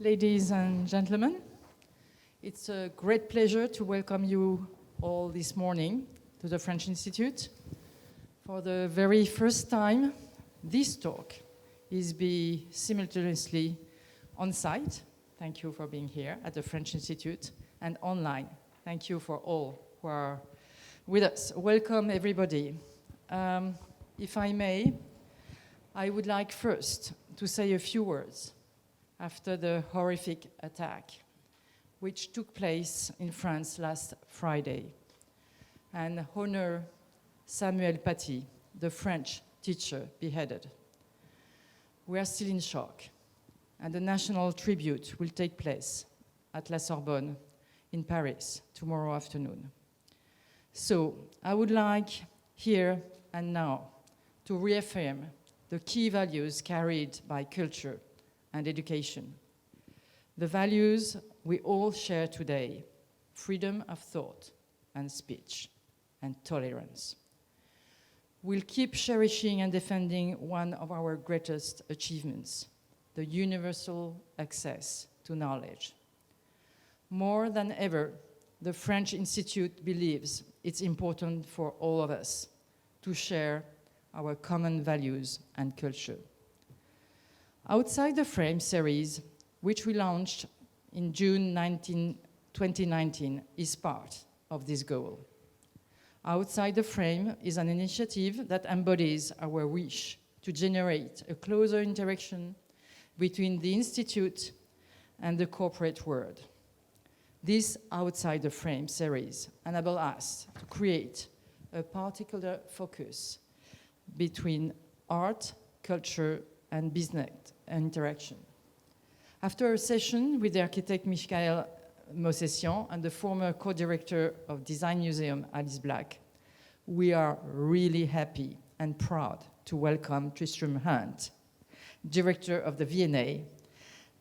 Ladies and gentlemen, it's a great pleasure to welcome you all this morning to the French Institute. For the very first time, this talk is being simultaneously on site. Thank you for being here at the French Institute, and online. Thank you for all who are with us. Welcome, everybody. If I may, I would like first to say a few words after the horrific attack which took place in France last Friday, and honor Samuel Paty, the French teacher beheaded. We are still in shock, and the national tribute will take place at La Sorbonne in Paris tomorrow afternoon. So I would like here and now to reaffirm the key values carried by culture and education. The values we all share today: freedom of thought and speech and tolerance. We'll keep cherishing and defending one of our greatest achievements, the universal access to knowledge. More than ever, the French Institute believes it's important for all of us to share our common values and culture. Outside the Frame series, which we launched in June 2019, is part of this goal. Outside the Frame is an initiative that embodies our wish to generate a closer interaction between the Institute and the corporate world. This Outside the Frame series enables us to create a particular focus between art, culture, and business interaction. After a session with the architect Michael Mossessian and the former co-director of Design Museum, Alice Black, we are really happy and proud to welcome Tristram Hunt, director of the V&A,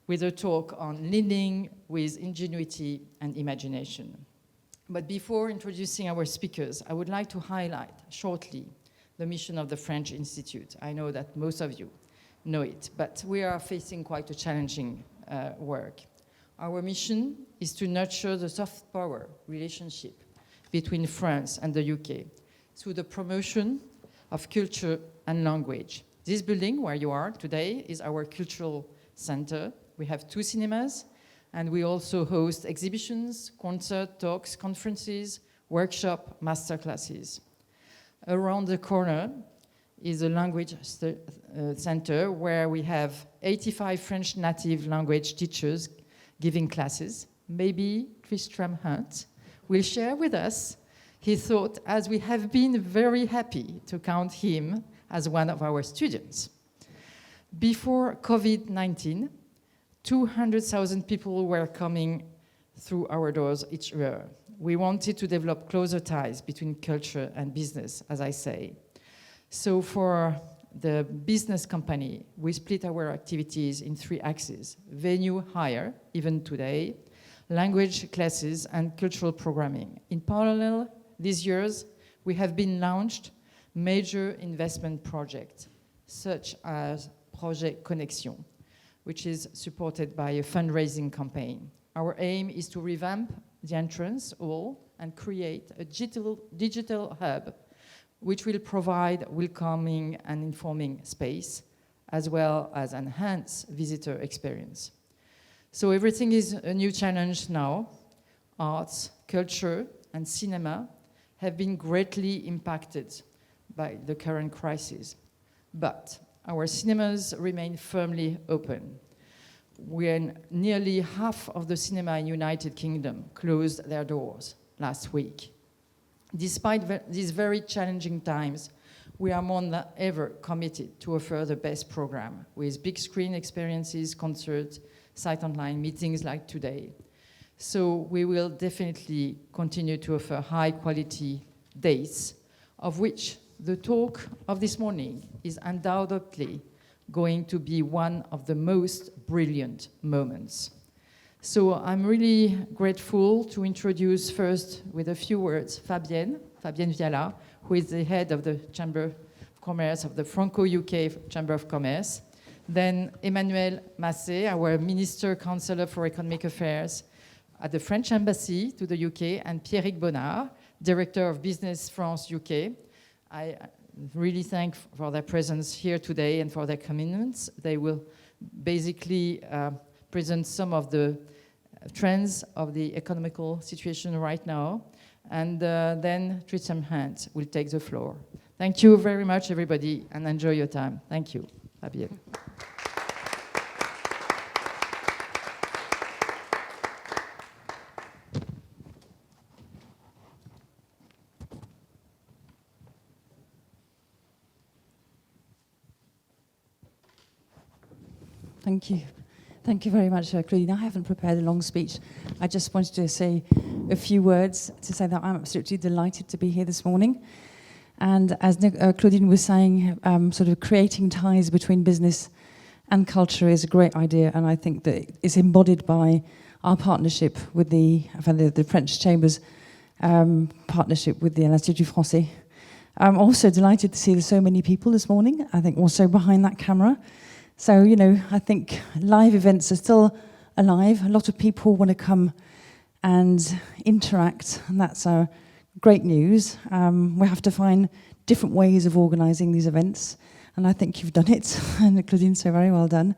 with a talk on leading with ingenuity and imagination. But before introducing our speakers, I would like to highlight shortly the mission of the French Institute. I know that most of you know it, but we are facing quite a challenging work. Our mission is to nurture the soft power relationship between France and the UK through the promotion of culture and language. This building where you are today is our cultural center. We have 2 cinemas, and we also host exhibitions, concert talks, conferences, workshop, masterclasses. Around the corner is a language center where we have 85 French native language teachers giving classes. Maybe Tristram Hunt will share with us his thought, as we have been very happy to count him as one of our students. Before COVID-19, 200,000 people were coming through our doors each year. We wanted to develop closer ties between culture and business, as I say. So for the business company, we split our activities in 3 axes: venue hire, even today, language classes, and cultural programming. In parallel, these years, we have been launched major investment projects, such as Projet Connexion, which is supported by a fundraising campaign. Our aim is to revamp the entrance hall and create a digital hub which will provide welcoming and informing space, as well as enhance visitor experience. So everything is a new challenge now. Arts, culture, and cinema have been greatly impacted by the current crisis. But our cinemas remain firmly open. When nearly half of the cinema in United Kingdom closed their doors last week. Despite these very challenging times, we are more than ever committed to offer the best program with big screen experiences, concerts, sight online meetings like today. So we will definitely continue to offer high quality dates, of which the talk of this morning is undoubtedly going to be one of the most brilliant moments. So I'm really grateful to introduce first, with a few words, Fabienne Viala, who is the head of the Chamber of Commerce of the Franco-UK Chamber of Commerce. then Emmanuel Masse, our Minister-Counsellor for Economic Affairs at the French Embassy to the UK, and Pierric Bonnard, Director of Business France UK. I really thank for their presence here today and for their commitments. They will basically present some of the trends of the economical situation right now. And then Tristram Hunt will take the floor. Thank you very much, everybody, and enjoy your time. Thank you. Fabienne. Thank you. Thank you very much, Claudine. I haven't prepared a long speech. I just wanted to say a few words to say that I'm absolutely delighted to be here this morning. And as Claudine was saying, sort of creating ties between business and culture is a great idea, and I think that it's embodied by our partnership with the French Chamber's partnership with the Institut français. I'm also delighted to see so many people this morning, I think also behind that camera. So, you know, I think live events are still alive. A lot of people want to come and interact, and that's great news. We have to find different ways of organising these events, and I think you've done it, and Claudine, so very well done.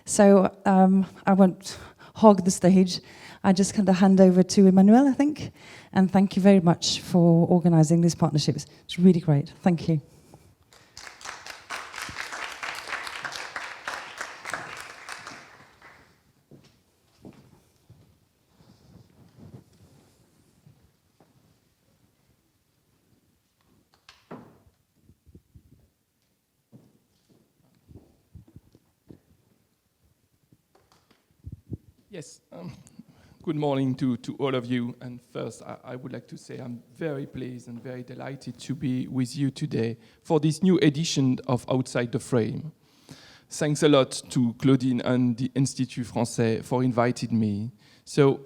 So I won't hog the stage. I just kind of hand over to Emmanuel, I think, and thank you very much for organising these partnerships. It's really great. Thank you. Yes, good morning to all of you. And first, I would like to say I'm very pleased and very delighted to be with you today for this new edition of Outside the Frame. Thanks a lot to Claudine and the Institut Français for inviting me. So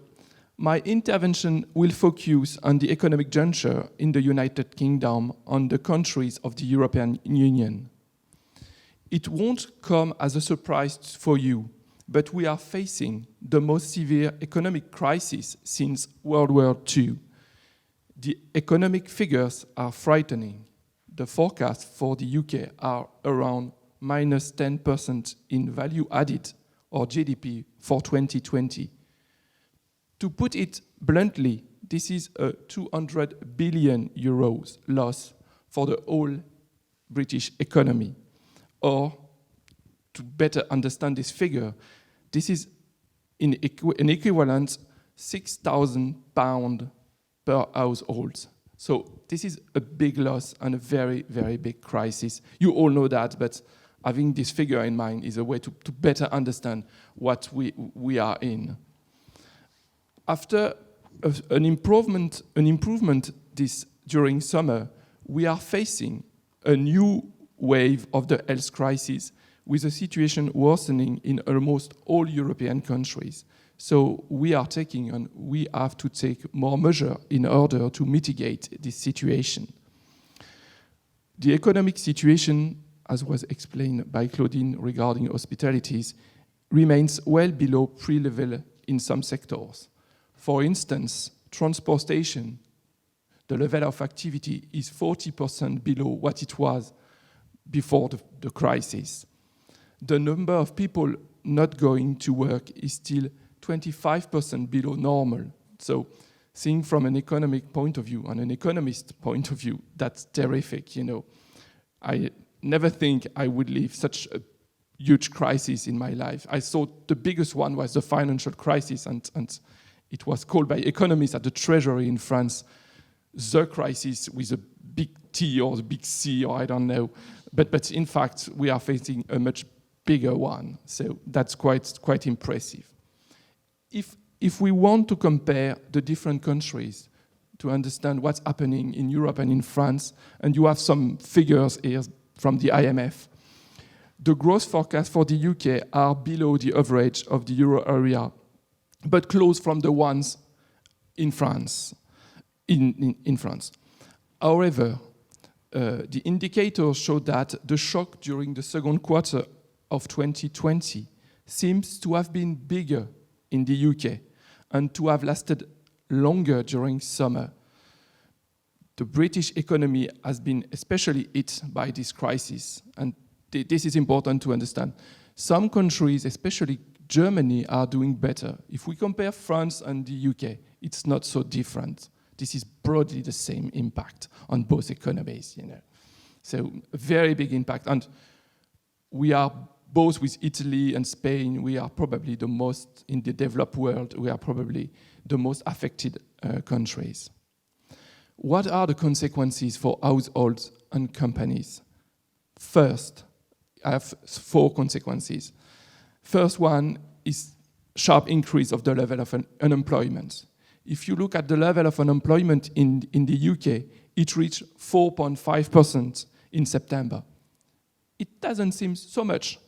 my intervention will focus on the economic juncture in the United Kingdom on the countries of the European Union. It won't come as a surprise for you, but we are facing the most severe economic crisis since World War II. The economic figures are frightening. The forecasts for the UK are around minus 10% in value added, or GDP, for 2020. To put it bluntly, this is a 200 billion euros loss for the whole British economy. Or, to better understand this figure, this is an equivalent £6,000 per household. So this is a big loss and a very, very big crisis. You all know that, but having this figure in mind is a way to better understand what we are in. After an improvement this during summer, we are facing a new wave of the health crisis, with the situation worsening in almost all European countries. So we have to take more measures in order to mitigate this situation. The economic situation, as was explained by Claudine regarding hospitalities, remains well below pre-level in some sectors. For instance, transportation, the level of activity is 40% below what it was before the crisis. The number of people not going to work is still 25% below normal. So, seeing from an economic point of view, and an economist point of view, that's terrific, you know. I never think I would leave such a huge crisis in my life. I thought the biggest one was the financial crisis, and it was called by economists at the Treasury in France, the crisis with a big T or a big C, or I don't know. But in fact, we are facing a much bigger one. So that's quite impressive. If we want to compare the different countries to understand what's happening in Europe and in France, and you have some figures here from the IMF, the growth forecasts for the UK are below the average of the euro area, but close from the ones in France. In France. However, the indicators show that the shock during the second quarter of 2020 seems to have been bigger in the UK and to have lasted longer during summer. The British economy has been especially hit by this crisis, and this is important to understand. Some countries, especially Germany, are doing better. If we compare France and the UK, it's not so different. This is broadly the same impact on both economies, you know. So a very big impact. And we are both with Italy and Spain, we are probably the most, in the developed world, we are probably the most affected countries. What are the consequences for households and companies? First, I have 4 consequences. First one is sharp increase of the level of unemployment. If you look at the level of unemployment in the UK, it reached 4.5% in September. It doesn't seem so much,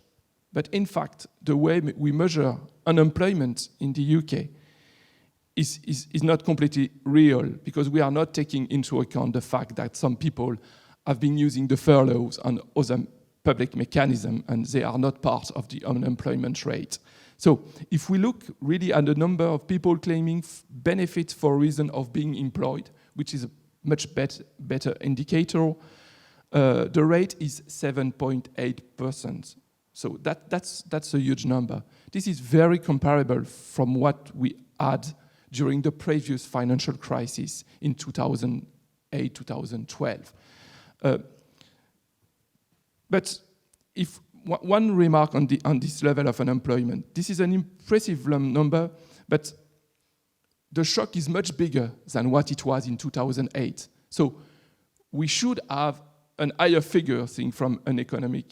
but in fact, the way we measure unemployment in the UK is not completely real, because we are not taking into account the fact that some people have been using the furloughs and other public mechanisms, and they are not part of the unemployment rate. So if we look really at the number of people claiming benefits for reason of being employed, which is a much better indicator, the rate is 7.8%. So that's a huge number. This is very comparable from what we had during the previous financial crisis in 2008, 2012. But if one remark on this level of unemployment, this is an impressive number, but the shock is much bigger than what it was in 2008. So we should have an higher figure thing from an economic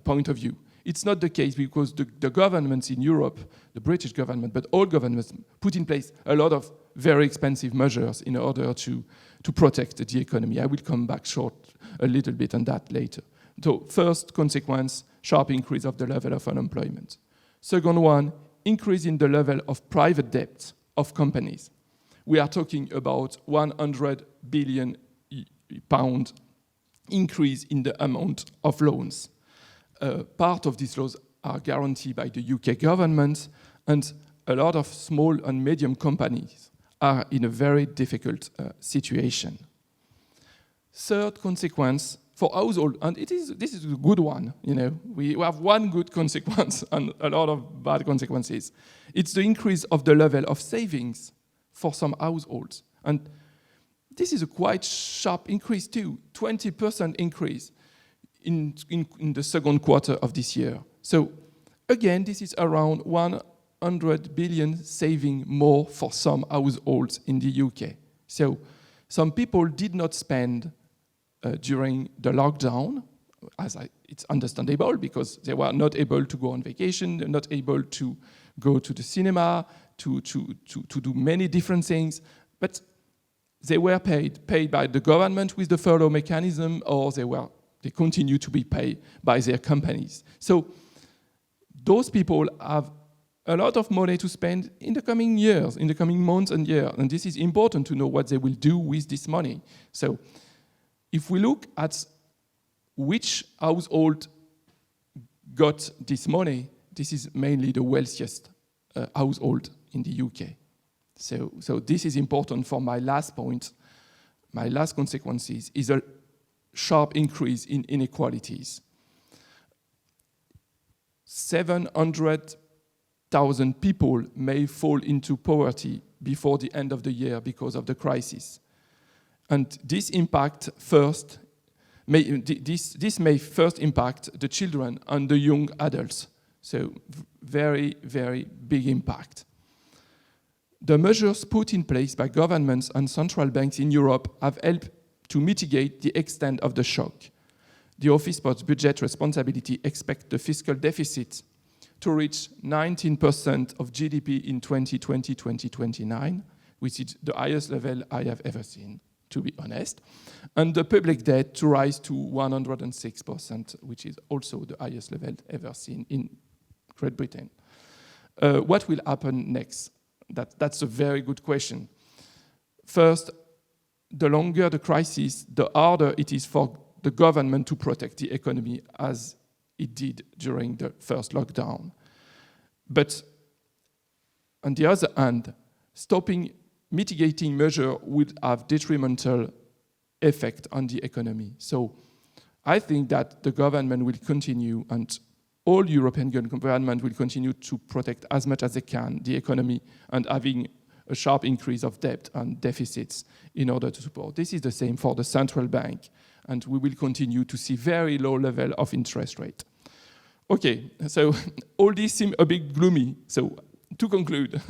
point of view. It's not the case, because the governments in Europe, the British government, but all governments put in place a lot of very expensive measures in order to protect the economy. I will come back a little bit on that later. So first consequence, sharp increase of the level of unemployment. Second one, increase in the level of private debt of companies. We are talking about £100 billion increase in the amount of loans. Part of these loans are guaranteed by the UK government, and a lot of small and medium companies are in a very difficult situation. Third consequence for household, and this is a good one, you know. We have one good consequence and a lot of bad consequences. It's the increase of the level of savings for some households. And this is a quite sharp increase too, 20% increase in the second quarter of this year. So again, this is around 100 billion saving more for some households in the UK. So some people did not spend during the lockdown, it's understandable, because they were not able to go on vacation, they're not able to go to the cinema, to do many different things, but they were paid by the government with the furlough mechanism, or they continue to be paid by their companies. So those people have a lot of money to spend in the coming years, in the coming months and years, and this is important to know what they will do with this money. So if we look at which household got this money, this is mainly the wealthiest household in the UK. So this is important for my last point. My last consequences is a sharp increase in inequalities. 700,000 people may fall into poverty before the end of the year because of the crisis. And this may first impact the children and the young adults. So very, very big impact. The measures put in place by governments and central banks in Europe have helped to mitigate the extent of the shock. The Office for Budget Responsibility expects the fiscal deficit to reach 19% of GDP in 2020-2029, which is the highest level I have ever seen, to be honest, and the public debt to rise to 106%, which is also the highest level ever seen in Great Britain. What will happen next? That's a very good question. First, the longer the crisis, the harder it is for the government to protect the economy, as it did during the first lockdown. But on the other hand, mitigating measure would have detrimental effect on the economy. So I think that the government will continue, and all European governments will continue to protect as much as they can the economy, and having a sharp increase of debt and deficits in order to support. This is the same for the central bank, and we will continue to see very low level of interest rate. Okay, so all this seems a bit gloomy. So to conclude,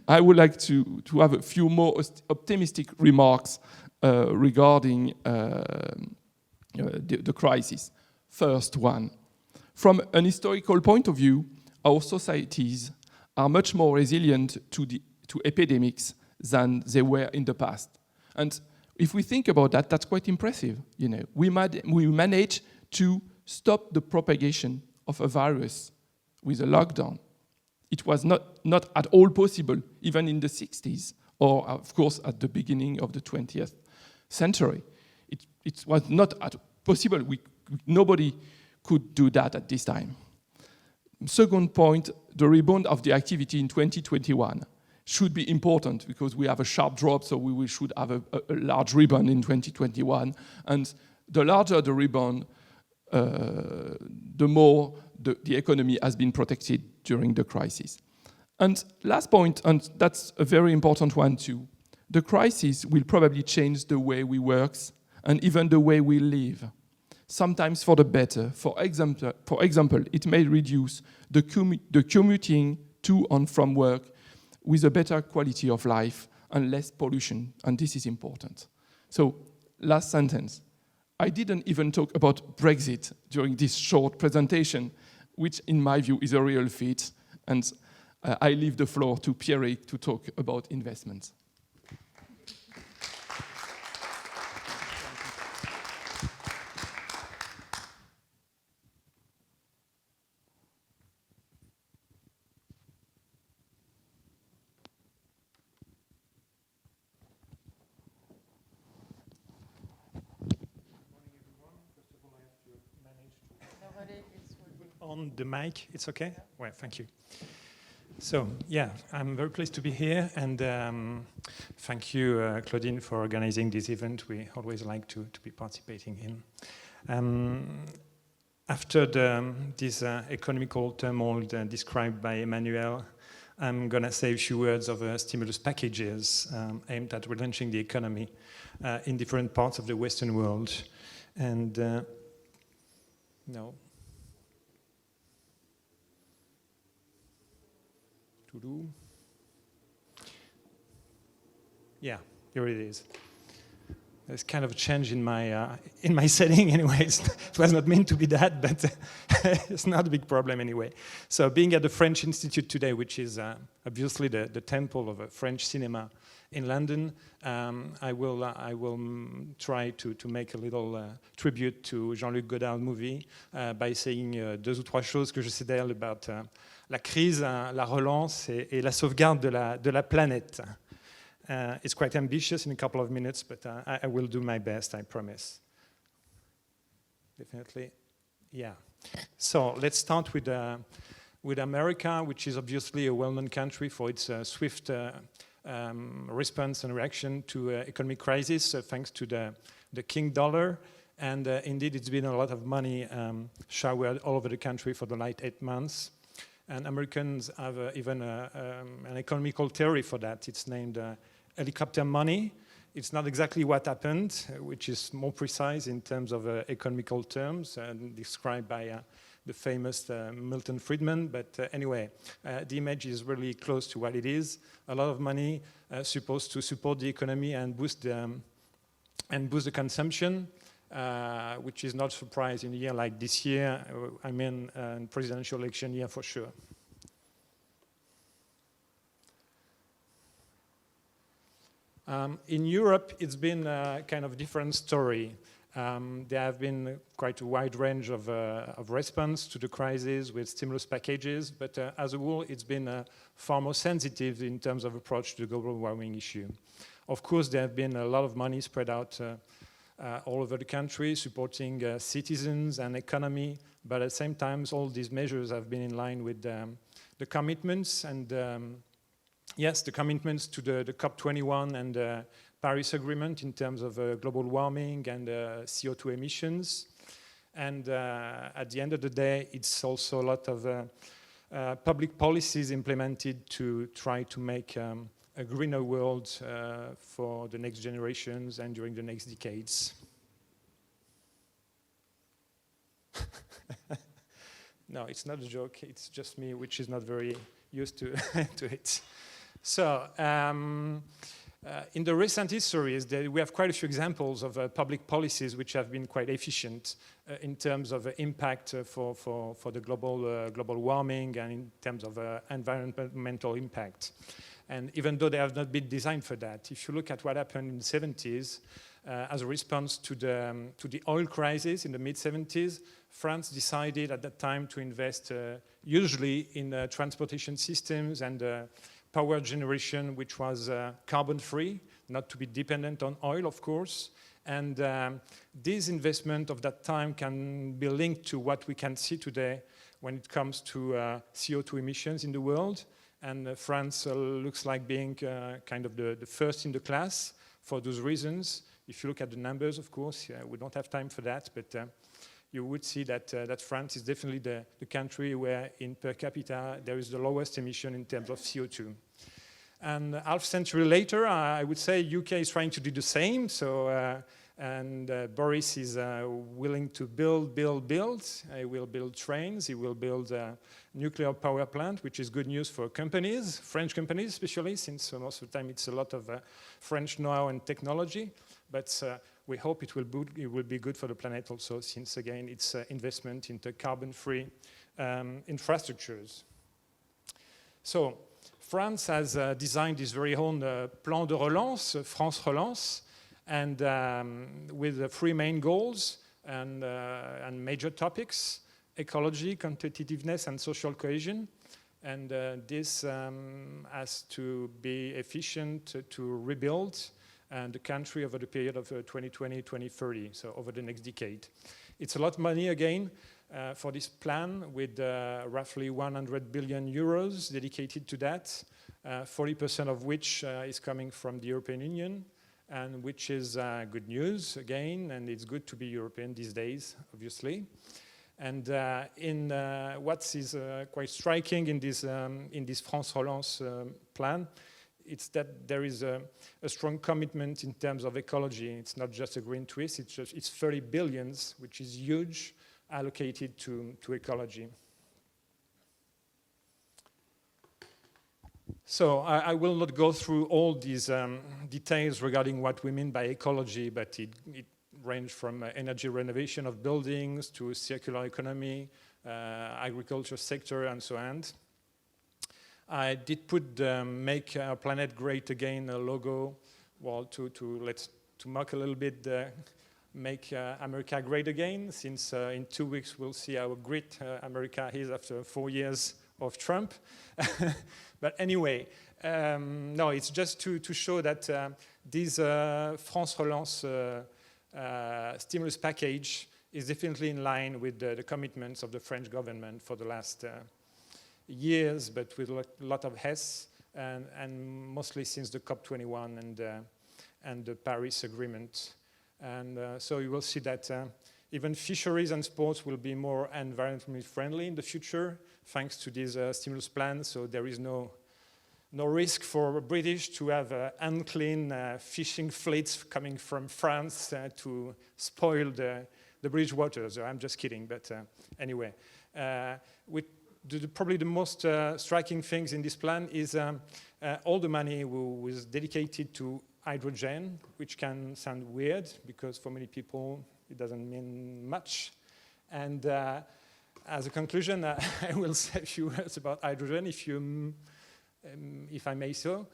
I would like to have a few more optimistic remarks regarding the crisis. First one, from an historical point of view, our societies are much more resilient to epidemics than they were in the past. And if we think about that, that's quite impressive. You know, we managed to stop the propagation of a virus with a lockdown. It was not at all possible, even in the 60s, or of course at the beginning of the 20th century. It was not possible. Nobody could do that at this time. Second point, the rebound of the activity in 2021 should be important because we have a sharp drop, so we should have a large rebound in 2021. And the larger the rebound, the more the economy has been protected during the crisis. And last point, and that's a very important one too, the crisis will probably change the way we work and even the way we live, sometimes for the better. For example, it may reduce the commuting to and from work with a better quality of life and less pollution, and this is important. So, last sentence. I didn't even talk about Brexit during this short presentation, which in my view is a real feat, and I leave the floor to Pierric to talk about investments. On the mic, it's okay? Well, thank you. So, yeah, I'm very pleased to be here, and thank you, Claudine, for organizing this event. We always like to be participating in. After this economical turmoil described by Emmanuel, I'm going to say a few words of stimulus packages aimed at relaunching the economy in different parts of the Western world. And, no. To do. Yeah, here it is. There's kind of a change in my setting anyways. It was not meant to be that, but it's not a big problem anyway. So being at the French Institut today, which is obviously the temple of French cinema in London, I will try to make a little tribute to Jean-Luc Godard's movie by saying deux ou trois choses que je sais d'elle about la crise, la relance et la sauvegarde de la planète. It's quite ambitious in a couple of minutes, but I will do my best, I promise. Definitely, yeah. So let's start with America, which is obviously a well-known country for its swift response and reaction to economic crisis, thanks to the king dollar. And indeed, it's been a lot of money showered all over the country for the last 8 months. And Americans have even an economical theory for that. It's named helicopter money. It's not exactly what happened, which is more precise in terms of economical terms, described by the famous Milton Friedman. But anyway, the image is really close to what it is. A lot of money supposed to support the economy and boost the consumption. Which is not surprising in a year like this year, I mean, presidential election year for sure. In Europe, it's been a kind of different story. There have been quite a wide range of response to the crisis with stimulus packages, but as a whole, it's been far more sensitive in terms of approach to the global warming issue. Of course, there have been a lot of money spread out all over the country, supporting citizens and economy. But at the same time, all these measures have been in line with the commitments and yes, the commitments to the COP21 and the Paris Agreement in terms of global warming and CO2 emissions. And at the end of the day, it's also a lot of public policies implemented to try to make a greener world for the next generations and during the next decades. No, it's not a joke. It's just me, which is not very used to, to it. So, in the recent histories, we have quite a few examples of public policies which have been quite efficient in terms of impact for the global warming and in terms of environmental impact. And even though they have not been designed for that, if you look at what happened in the 70s, as a response to the oil crisis in the mid-70s, France decided at that time to invest usually in transportation systems and power generation which was carbon-free, not to be dependent on oil, of course. And this investment of that time can be linked to what we can see today when it comes to CO2 emissions in the world. And France looks like being kind of the first in the class for those reasons. If you look at the numbers, of course, we don't have time for that, but you would see that, that France is definitely the country where in per capita there is the lowest emission in terms of CO2. And half century later, I would say UK is trying to do the same. So, Boris is willing to build. He will build trains. He will build a nuclear power plant, which is good news for companies, French companies especially, since most of the time it's a lot of French know-how and technology. But we hope it will be good for the planet also, since again it's investment into carbon-free infrastructures. So France has designed his very own plan de relance, France Relance, and with 3 main goals and major topics: ecology, competitiveness, and social cohesion. And this has to be efficient to rebuild the country over the period of 2020-2030, so over the next decade. It's a lot of money again for this plan, with roughly 100 billion euros dedicated to that, 40% of which is coming from the European Union, and which is good news again, and it's good to be European these days, obviously. And what is quite striking in this France Relance plan, it's that there is a strong commitment in terms of ecology. It's not just a green twist, it's 30 billions, which is huge, allocated to ecology. So I will not go through all these details regarding what we mean by ecology, but it ranges from energy renovation of buildings to circular economy, agriculture sector, and so on. I did put the Make Our Planet Great Again logo, well, to mock a little bit Make America Great Again, since in 2 weeks we'll see how great America is after 4 years of Trump. But anyway, no, it's just to show that this France Relance stimulus package is definitely in line with the commitments of the French government for the last years, but with a lot of haste, and mostly since the COP21 and the Paris Agreement. And so you will see that even fisheries and sports will be more environmentally friendly in the future, thanks to this stimulus plan. So there is no risk for British to have unclean fishing fleets coming from France to spoil the British waters. I'm just kidding, but anyway. Probably the most striking things in this plan is all the money was dedicated to hydrogen, which can sound weird because for many people it doesn't mean much. And as a conclusion, I will say a few words about hydrogen, if I may so.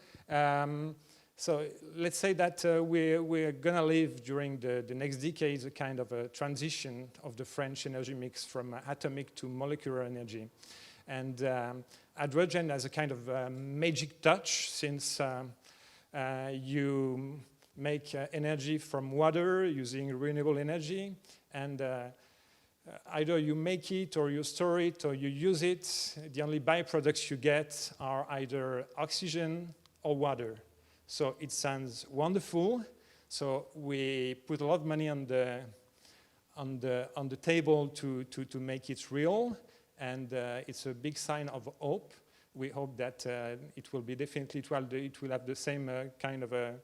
So let's say that we're going to live during the next decades a kind of a transition of the French energy mix from atomic to molecular energy. And hydrogen has a kind of magic touch, since you make energy from water using renewable energy, and either you make it or you store it or you use it. The only byproducts you get are either oxygen or water. So it sounds wonderful. So we put a lot of money on the table to make it real, and it's a big sign of hope. We hope that it will be definitely, it will have the same kind of a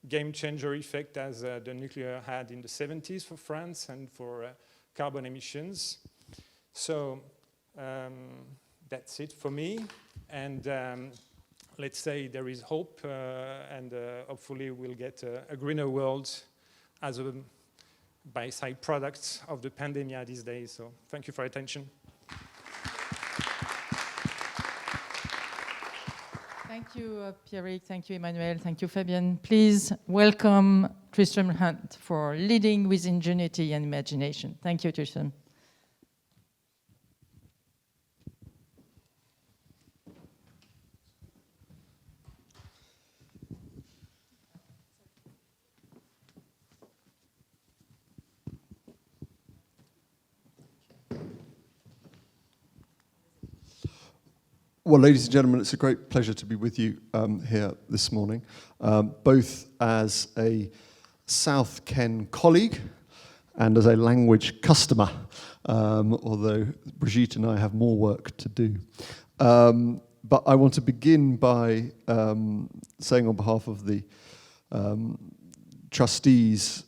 game changer effect as the nuclear had in the 70s for France and for carbon emissions. So that's it for me. And let's say there is hope, and hopefully we'll get a greener world as a by-side product of the pandemic these days. So thank you for your attention. Thank you, Pierric. Thank you, Emmanuel. Thank you, Fabienne. Please welcome Tristram Hunt for leading with ingenuity and imagination. Thank you, Tristram. Well, ladies and gentlemen, it's a great pleasure to be with you here this morning, both as a South Ken colleague and as a language customer, although Brigitte and I have more work to do. But I want to begin by saying on behalf of the trustees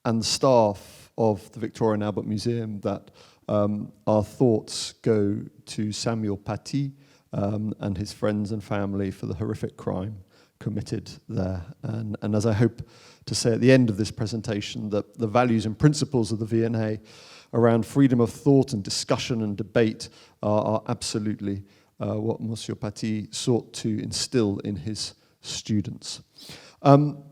and staff of the Victoria and Albert Museum that our thoughts go to Samuel Paty and his friends and family for the horrific crime committed there. And as I hope to say at the end of this presentation, that the values and principles of the V&A around freedom of thought and discussion and debate are absolutely what Monsieur Paty sought to instill in his students. The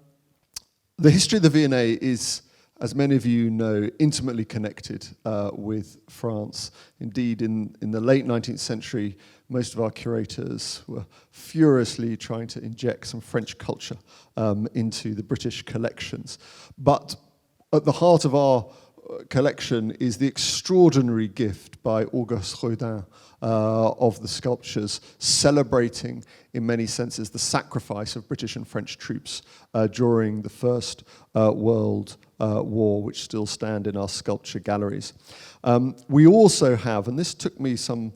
history of the V&A is, as many of you know, intimately connected with France. Indeed, in the late 19th century, most of our curators were furiously trying to inject some French culture into the British collections. But at the heart of our collection is the extraordinary gift by Auguste Rodin of the sculptures, celebrating, in many senses, the sacrifice of British and French troops during the First World War, which still stand in our sculpture galleries. We also have, and this took me some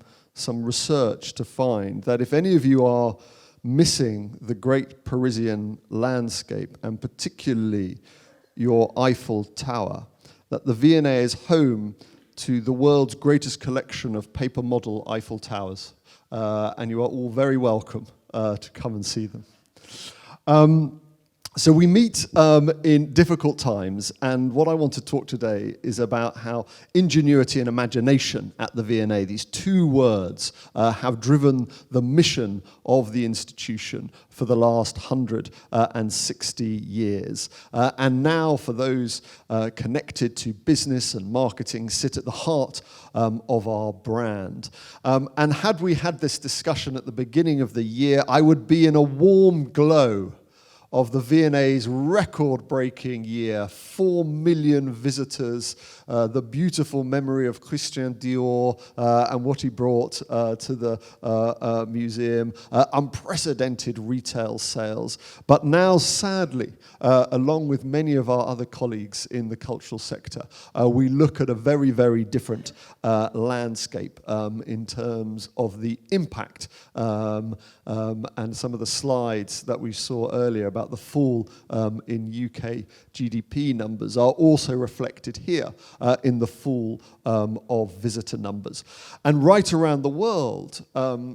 research to find, that if any of you are missing the great Parisian landscape, and particularly your Eiffel Tower, that the V&A is home to the world's greatest collection of paper model Eiffel Towers, and you are all very welcome to come and see them. So we meet in difficult times, and what I want to talk today is about how ingenuity and imagination at the V&A, these two words, have driven the mission of the institution for the last 160 years. And now, for those connected to business and marketing, sit at the heart of our brand. And had we had this discussion at the beginning of the year, I would be in a warm glow of the V&A's record-breaking year, 4 million visitors, the beautiful memory of Christian Dior and what he brought to the museum, unprecedented retail sales. But now, sadly, along with many of our other colleagues in the cultural sector, we look at a very, very different landscape in terms of the impact and some of the slides that we saw earlier about the fall in UK GDP numbers are also reflected here in the fall of visitor numbers. And right around the world,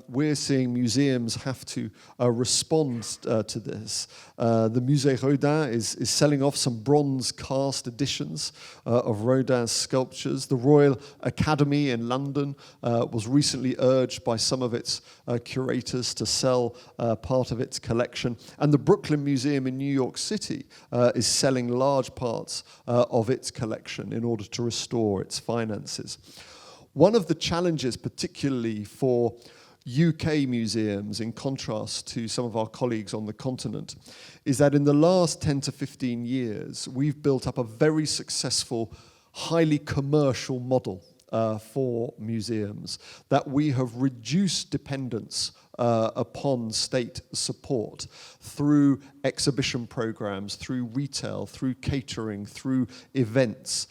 we're seeing museums have to respond to this. The Musée Rodin is selling off some bronze cast editions of Rodin's sculptures. The Royal Academy in London was recently urged by some of its curators to sell part of its collection. And the Brooklyn Museum in New York City is selling large parts of its collection in order to restore its finances. One of the challenges, particularly for UK museums, in contrast to some of our colleagues on the continent, is that in the last 10 to 15 years, we've built up a very successful, highly commercial model for museums, that we have reduced dependence upon state support through exhibition programs, through retail, through catering, through events.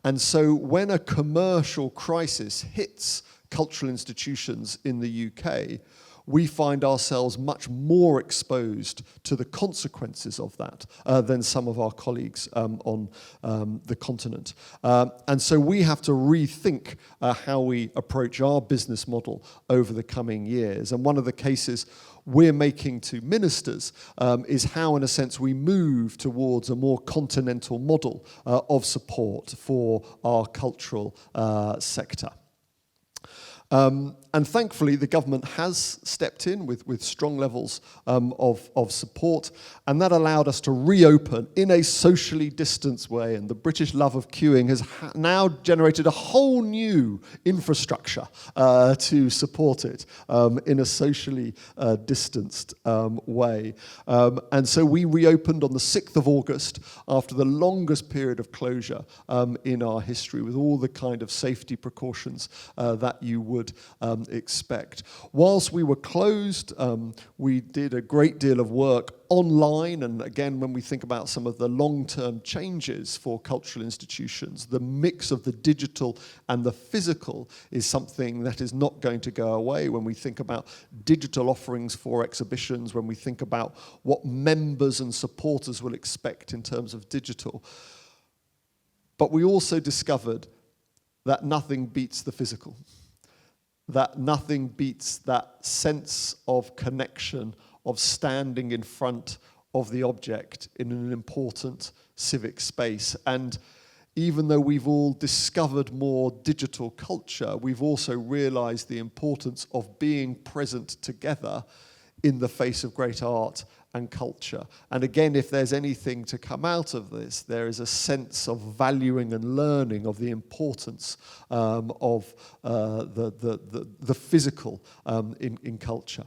And so when a commercial crisis hits cultural institutions in the UK, we find ourselves much more exposed to the consequences of that than some of our colleagues on the continent. And so we have to rethink how we approach our business model over the coming years. And one of the cases we're making to ministers is how, in a sense, we move towards a more continental model of support for our cultural sector. And thankfully, the government has stepped in with strong levels of support, and that allowed us to reopen in a socially distanced way. And the British love of queuing has now generated a whole new infrastructure to support it in a socially distanced way. And so we reopened on the 6th of August after the longest period of closure in our history, with all the kind of safety precautions that you would expect. Whilst we were closed, we did a great deal of work online, and again, when we think about some of the long-term changes for cultural institutions, the mix of the digital and the physical is something that is not going to go away. When we think about digital offerings for exhibitions, when we think about what members and supporters will expect in terms of digital. But we also discovered that nothing beats the physical, that nothing beats that sense of connection, of standing in front of the object in an important civic space. And even though we've all discovered more digital culture, we've also realized the importance of being present together in the face of great art and culture. And again, if there's anything to come out of this, there is a sense of valuing and learning of the importance of the physical in culture.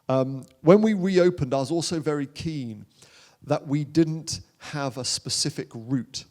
When we reopened, I was also very keen that we didn't have a specific route,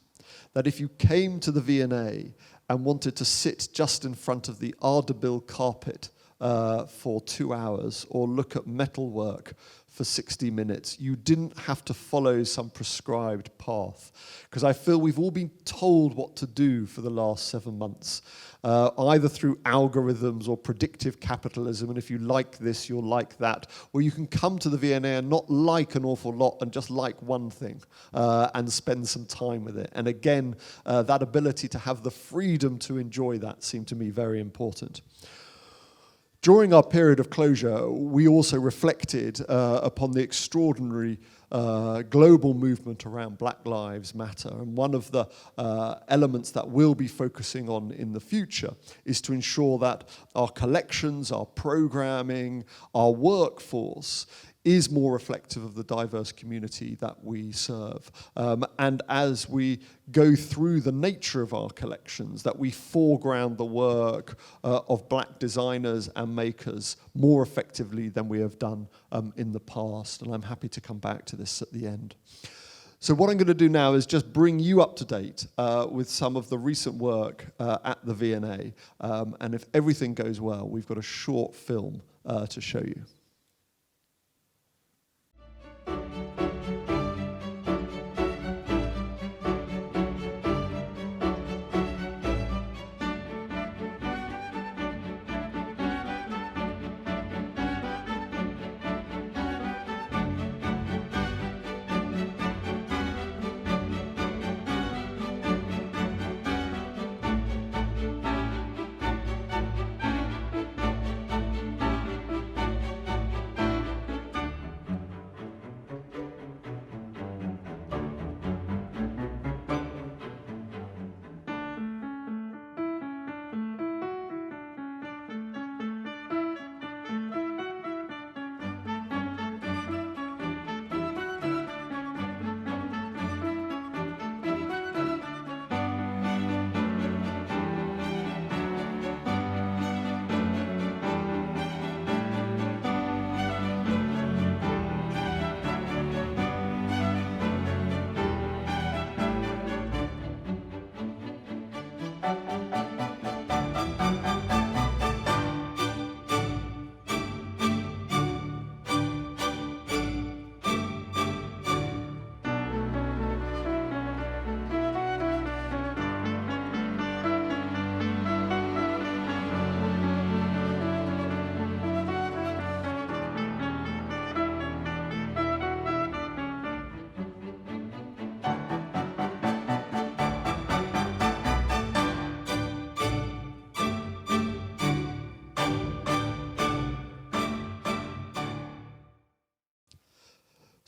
that if you came to the V&A and wanted to sit just in front of the Ardebil carpet for 2 hours or look at metalwork for 60 minutes, you didn't have to follow some prescribed path. Because I feel we've all been told what to do for the last 7 months, either through algorithms or predictive capitalism, and if you like this, you'll like that. Or you can come to the V&A and not like an awful lot and just like one thing and spend some time with it. And again, that ability to have the freedom to enjoy that seemed to me very important. During our period of closure, we also reflected upon the extraordinary global movement around Black Lives Matter. And one of the elements that we'll be focusing on in the future is to ensure that our collections, our programming, our workforce is more reflective of the diverse community that we serve. And as we go through the nature of our collections, that we foreground the work of Black designers and makers more effectively than we have done in the past. And I'm happy to come back to this at the end. So what I'm going to do now is just bring you up to date with some of the recent work at the V&A. And if everything goes well, we've got a short film to show you.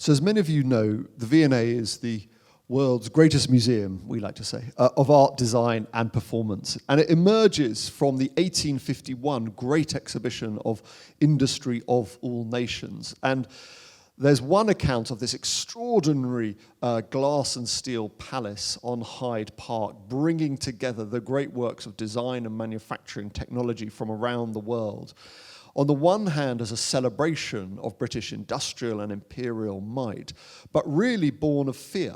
So as many of you know, the V&A is the world's greatest museum, we like to say, of art, design and performance. And it emerges from the 1851 Great Exhibition of Industry of All Nations. And there's one account of this extraordinary glass and steel palace on Hyde Park, bringing together the great works of design and manufacturing technology from around the world. On the one hand, as a celebration of British industrial and imperial might, but really born of fear.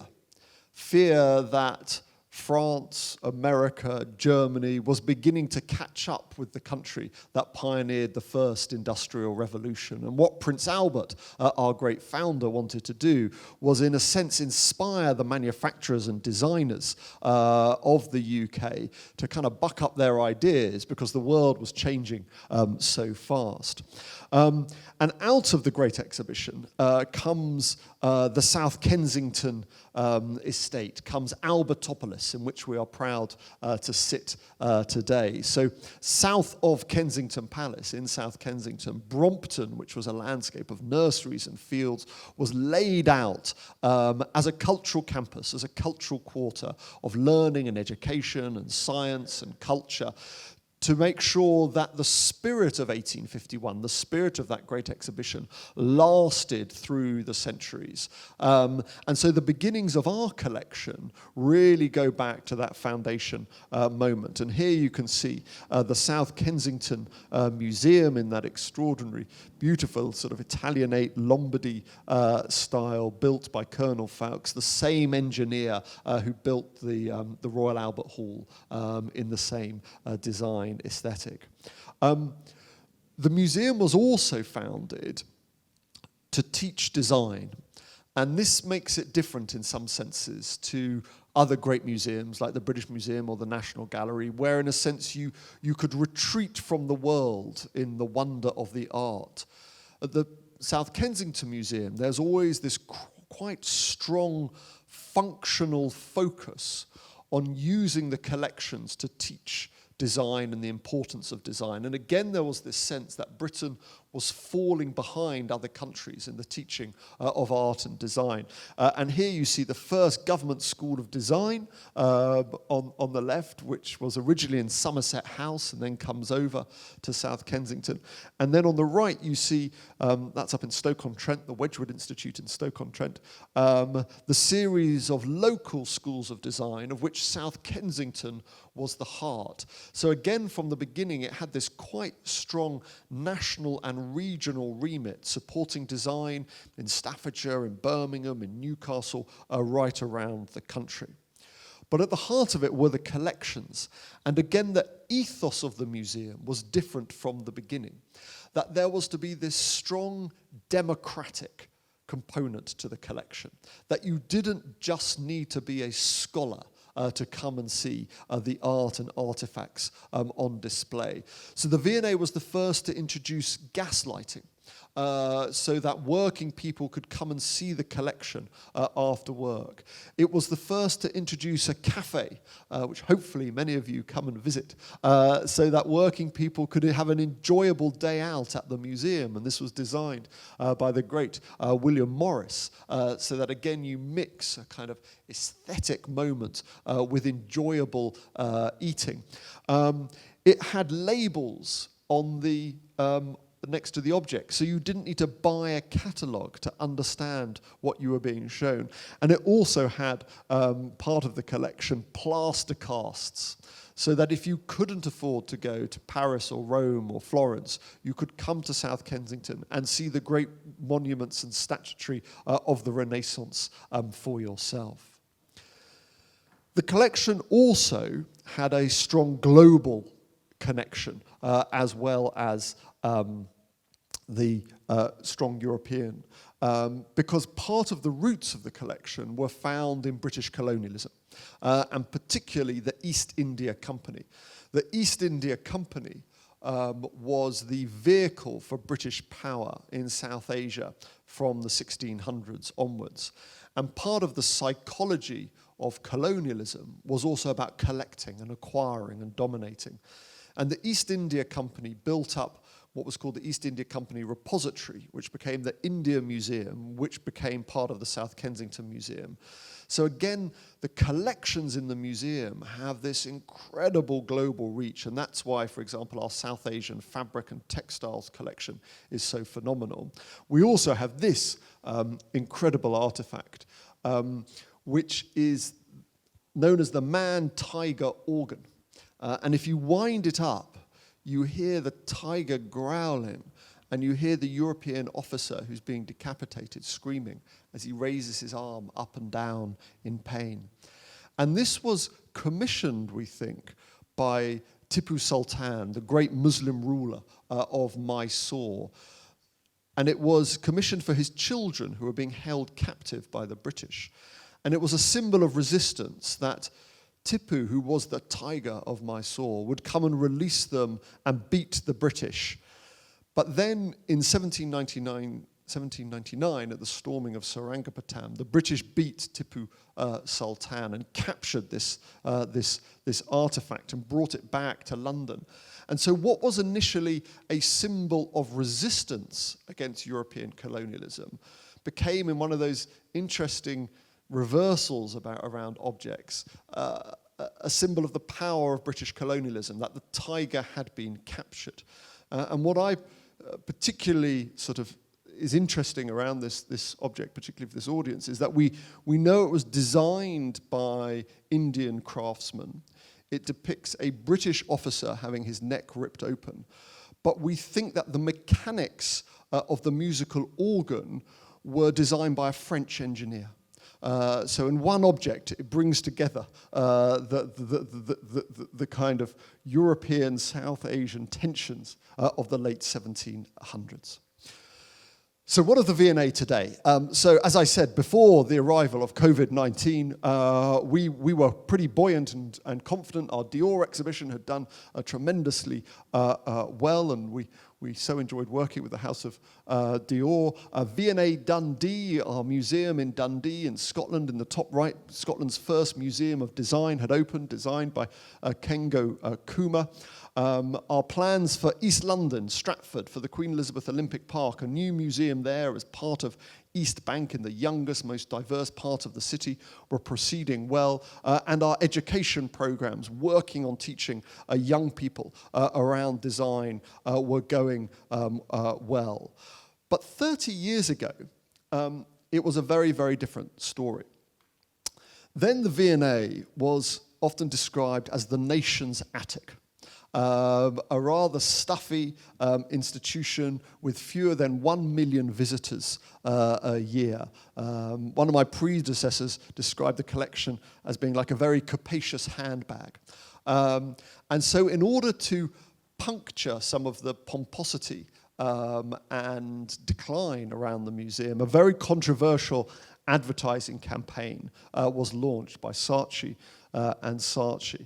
Fear that France, America, Germany was beginning to catch up with the country that pioneered the first industrial revolution. And what Prince Albert, our great founder, wanted to do was, in a sense, inspire the manufacturers and designers of the UK to kind of buck up their ideas, because the world was changing so fast. And out of the Great Exhibition comes the South Kensington estate, comes Albertopolis, in which we are proud to sit today. So south of Kensington Palace, in South Kensington, Brompton, which was a landscape of nurseries and fields, was laid out as a cultural campus, as a cultural quarter of learning and education and science and culture, to make sure that the spirit of 1851, the spirit of that great exhibition, lasted through the centuries. And so the beginnings of our collection really go back to that foundation moment. And here you can see the South Kensington Museum in that extraordinary, beautiful sort of Italianate Lombardy style, built by Colonel Fawkes, the same engineer who built the Royal Albert Hall in the same design aesthetic. The museum was also founded to teach design, and this makes it different in some senses to other great museums like the British Museum or the National Gallery, where in a sense you could retreat from the world in the wonder of the art. At the South Kensington Museum, there's always this quite strong functional focus on using the collections to teach design and the importance of design. And again, there was this sense that Britain was falling behind other countries in the teaching of art and design. And here you see the first government school of design on the left, which was originally in Somerset House and then comes over to South Kensington. And then on the right, you see, that's up in Stoke-on-Trent, the Wedgwood Institute in Stoke-on-Trent, the series of local schools of design, of which South Kensington was the heart. So again, from the beginning, it had this quite strong national and regional remit, supporting design in Staffordshire, in Birmingham, in Newcastle, right around the country. But at the heart of it were the collections. And again, the ethos of the museum was different from the beginning. That there was to be this strong democratic component to the collection. That you didn't just need to be a scholar to come and see the art and artifacts on display. So the V&A was the first to introduce gas lighting, so that working people could come and see the collection after work. It was the first to introduce a cafe, which hopefully many of you come and visit, so that working people could have an enjoyable day out at the museum. And this was designed by the great William Morris, so that again you mix a kind of aesthetic moment with enjoyable eating. It had labels on the next to the object, so you didn't need to buy a catalogue to understand what you were being shown. And it also had part of the collection plaster casts, so that if you couldn't afford to go to Paris or Rome or Florence, you could come to South Kensington and see the great monuments and statuary of the Renaissance for yourself. The collection also had a strong global connection, as well as the strong European, because part of the roots of the collection were found in British colonialism, and particularly the East India Company. The East India Company was the vehicle for British power in South Asia from the 1600s onwards. And part of the psychology of colonialism was also about collecting and acquiring and dominating. And the East India Company built up what was called the East India Company Repository, which became the India Museum, which became part of the South Kensington Museum. So again, the collections in the museum have this incredible global reach, and that's why, for example, our South Asian fabric and textiles collection is so phenomenal. We also have this incredible artifact, which is known as the man-tiger organ. And if you wind it up, you hear the tiger growling, and you hear the European officer who's being decapitated screaming as he raises his arm up and down in pain. And this was commissioned, we think, by Tippu Sultan, the great Muslim ruler of Mysore. And it was commissioned for his children who were being held captive by the British. And it was a symbol of resistance that Tippu, who was the tiger of Mysore, would come and release them and beat the British. But then in 1799, at the storming of Seringapatam, the British beat Tippu Sultan and captured this artifact and brought it back to London. And so what was initially a symbol of resistance against European colonialism became, in one of those interesting reversals around objects, a symbol of the power of British colonialism, that the tiger had been captured. And what I particularly sort of is interesting around this object, particularly for this audience, is that we know it was designed by Indian craftsmen. It depicts a British officer having his neck ripped open. But we think that the mechanics of the musical organ were designed by a French engineer. So in one object, it brings together the kind of European, South Asian tensions of the late 1700s. So what of the V&A today? So as I said, before the arrival of COVID-19, we were pretty buoyant and confident. Our Dior exhibition had done tremendously well, and we so enjoyed working with the House of Dior. V&A Dundee, our museum in Dundee in Scotland, in the top right, Scotland's first museum of design had opened, designed by Kengo Kuma. Our plans for East London, Stratford, for the Queen Elizabeth Olympic Park, a new museum there as part of East Bank in the youngest, most diverse part of the city, were proceeding well. And our education programs, working on teaching young people around design, were going well. But 30 years ago, it was a very, very different story. Then the V&A was often described as the nation's attic. A rather stuffy institution with fewer than 1 million visitors a year. One of my predecessors described the collection as being like a very capacious handbag. And so in order to puncture some of the pomposity and decline around the museum, a very controversial advertising campaign was launched by Saatchi and Saatchi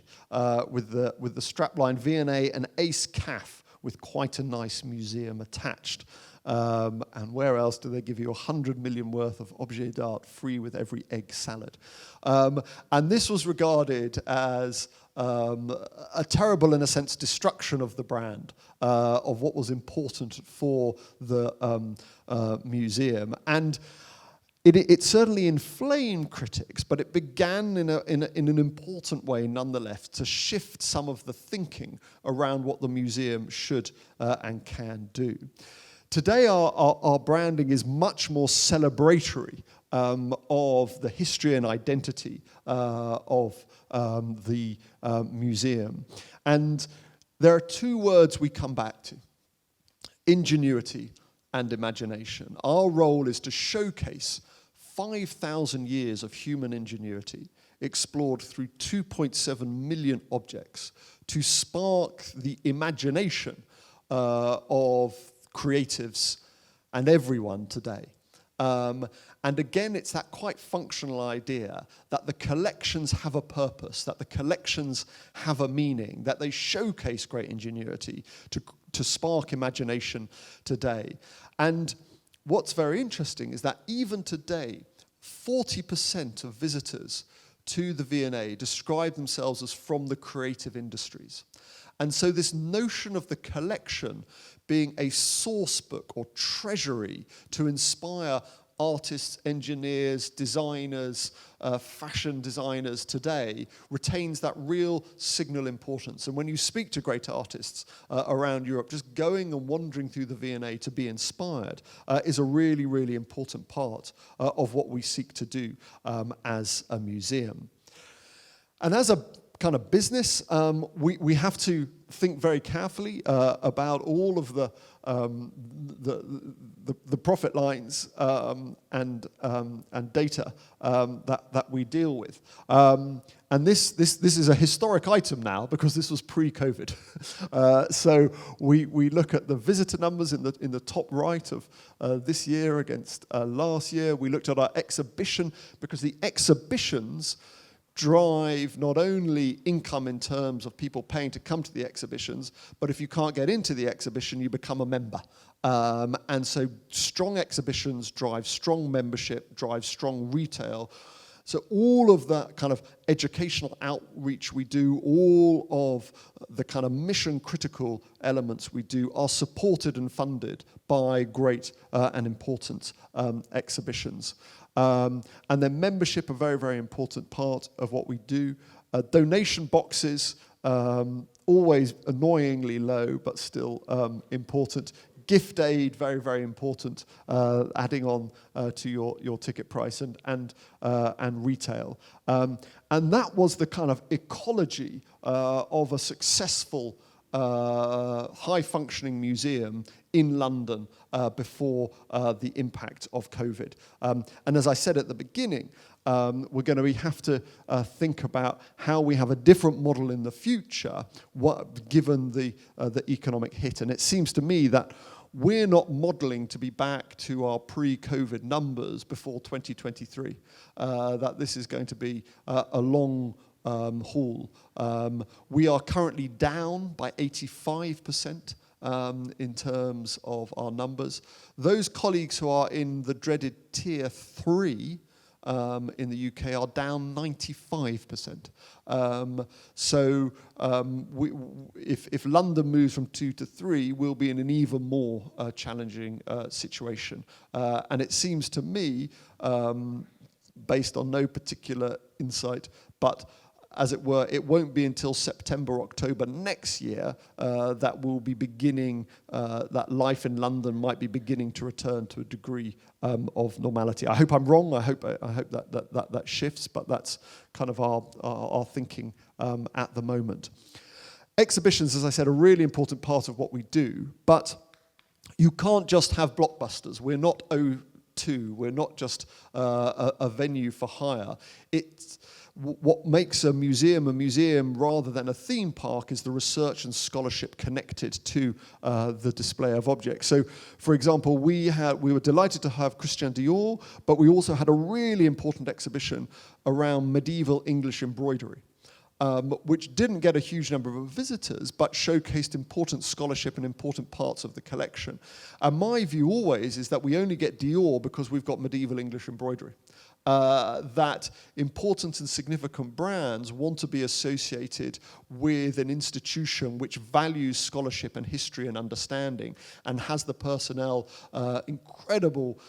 with the strapline V&A and Ace Caff with quite a nice museum attached. And where else do they give you 100 million worth of objets d'art free with every egg salad? And this was regarded as a terrible, in a sense, destruction of the brand, of what was important for the museum. And it certainly inflamed critics, but it began in an important way, nonetheless, to shift some of the thinking around what the museum should and can do. Today, our branding is much more celebratory of the history and identity of the museum. And there are two words we come back to: ingenuity and imagination. Our role is to showcase 5,000 years of human ingenuity explored through 2.7 million objects to spark the imagination of creatives and everyone today. And again, it's that quite functional idea that the collections have a purpose, that the collections have a meaning, that they showcase great ingenuity to spark imagination today. And what's very interesting is that even today, 40% of visitors to the V&A describe themselves as from the creative industries. And so this notion of the collection being a source book or treasury to inspire artists, engineers, designers, fashion designers today retains that real signal importance. And when you speak to great artists around Europe, just going and wandering through the V&A to be inspired is a really, really important part of what we seek to do as a museum. And as a kind of business, we have to think very carefully about all of the profit lines and data that we deal with. And this is a historic item now because this was pre-COVID. So we look at the visitor numbers in the top right of this year against last year. We looked at our exhibition because the exhibitions drive not only income in terms of people paying to come to the exhibitions, but if you can't get into the exhibition, you become a member. And so strong exhibitions drive strong membership, drive strong retail. So all of that kind of educational outreach we do, all of the kind of mission-critical elements we do are supported and funded by great and important exhibitions. And then membership, a very, very important part of what we do. Donation boxes, always annoyingly low, but still important. Gift aid, very, very important, adding on to your ticket price and retail. And that was the kind of ecology of a successful high-functioning museum in London before the impact of COVID. And as I said at the beginning, we're going to have to think about how we have a different model in the future, given the economic hit. And it seems to me that we're not modelling to be back to our pre-COVID numbers before 2023, that this is going to be a long haul. We are currently down by 85% in terms of our numbers. Those colleagues who are in the dreaded Tier 3 in the UK are down 95%. If London moves from 2 to 3, we'll be in an even more challenging situation. And it seems to me, based on no particular insight, but as it were, it won't be until September, October next year that we'll be beginning, that life in London might be beginning to return to a degree of normality. I hope I'm wrong. I hope that shifts, but that's kind of our thinking at the moment. Exhibitions, as I said, are a really important part of what we do, but you can't just have blockbusters. We're not O2. We're not just a venue for hire. It's what makes a museum rather than a theme park is the research and scholarship connected to the display of objects. So, for example, we were delighted to have Christian Dior, but we also had a really important exhibition around medieval English embroidery, which didn't get a huge number of visitors, but showcased important scholarship and important parts of the collection. And my view always is that we only get Dior because we've got medieval English embroidery. That important and significant brands want to be associated with an institution which values scholarship and history and understanding and has the personnel incredible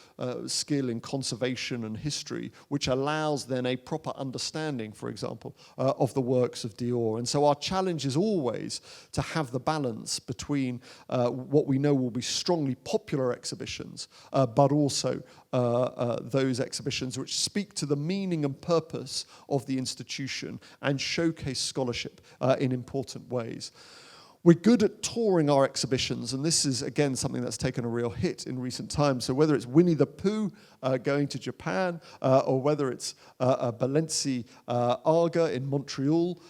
skill in conservation and history, which allows then a proper understanding, for example, of the works of Dior. And so our challenge is always to have the balance between what we know will be strongly popular exhibitions, but also those exhibitions which speak to the meaning and purpose of the institution and showcase scholarship in important ways. We're good at touring our exhibitions, and this is, again, something that's taken a real hit in recent times. So whether it's Winnie the Pooh going to Japan, or whether it's Balenciaga in Montreal,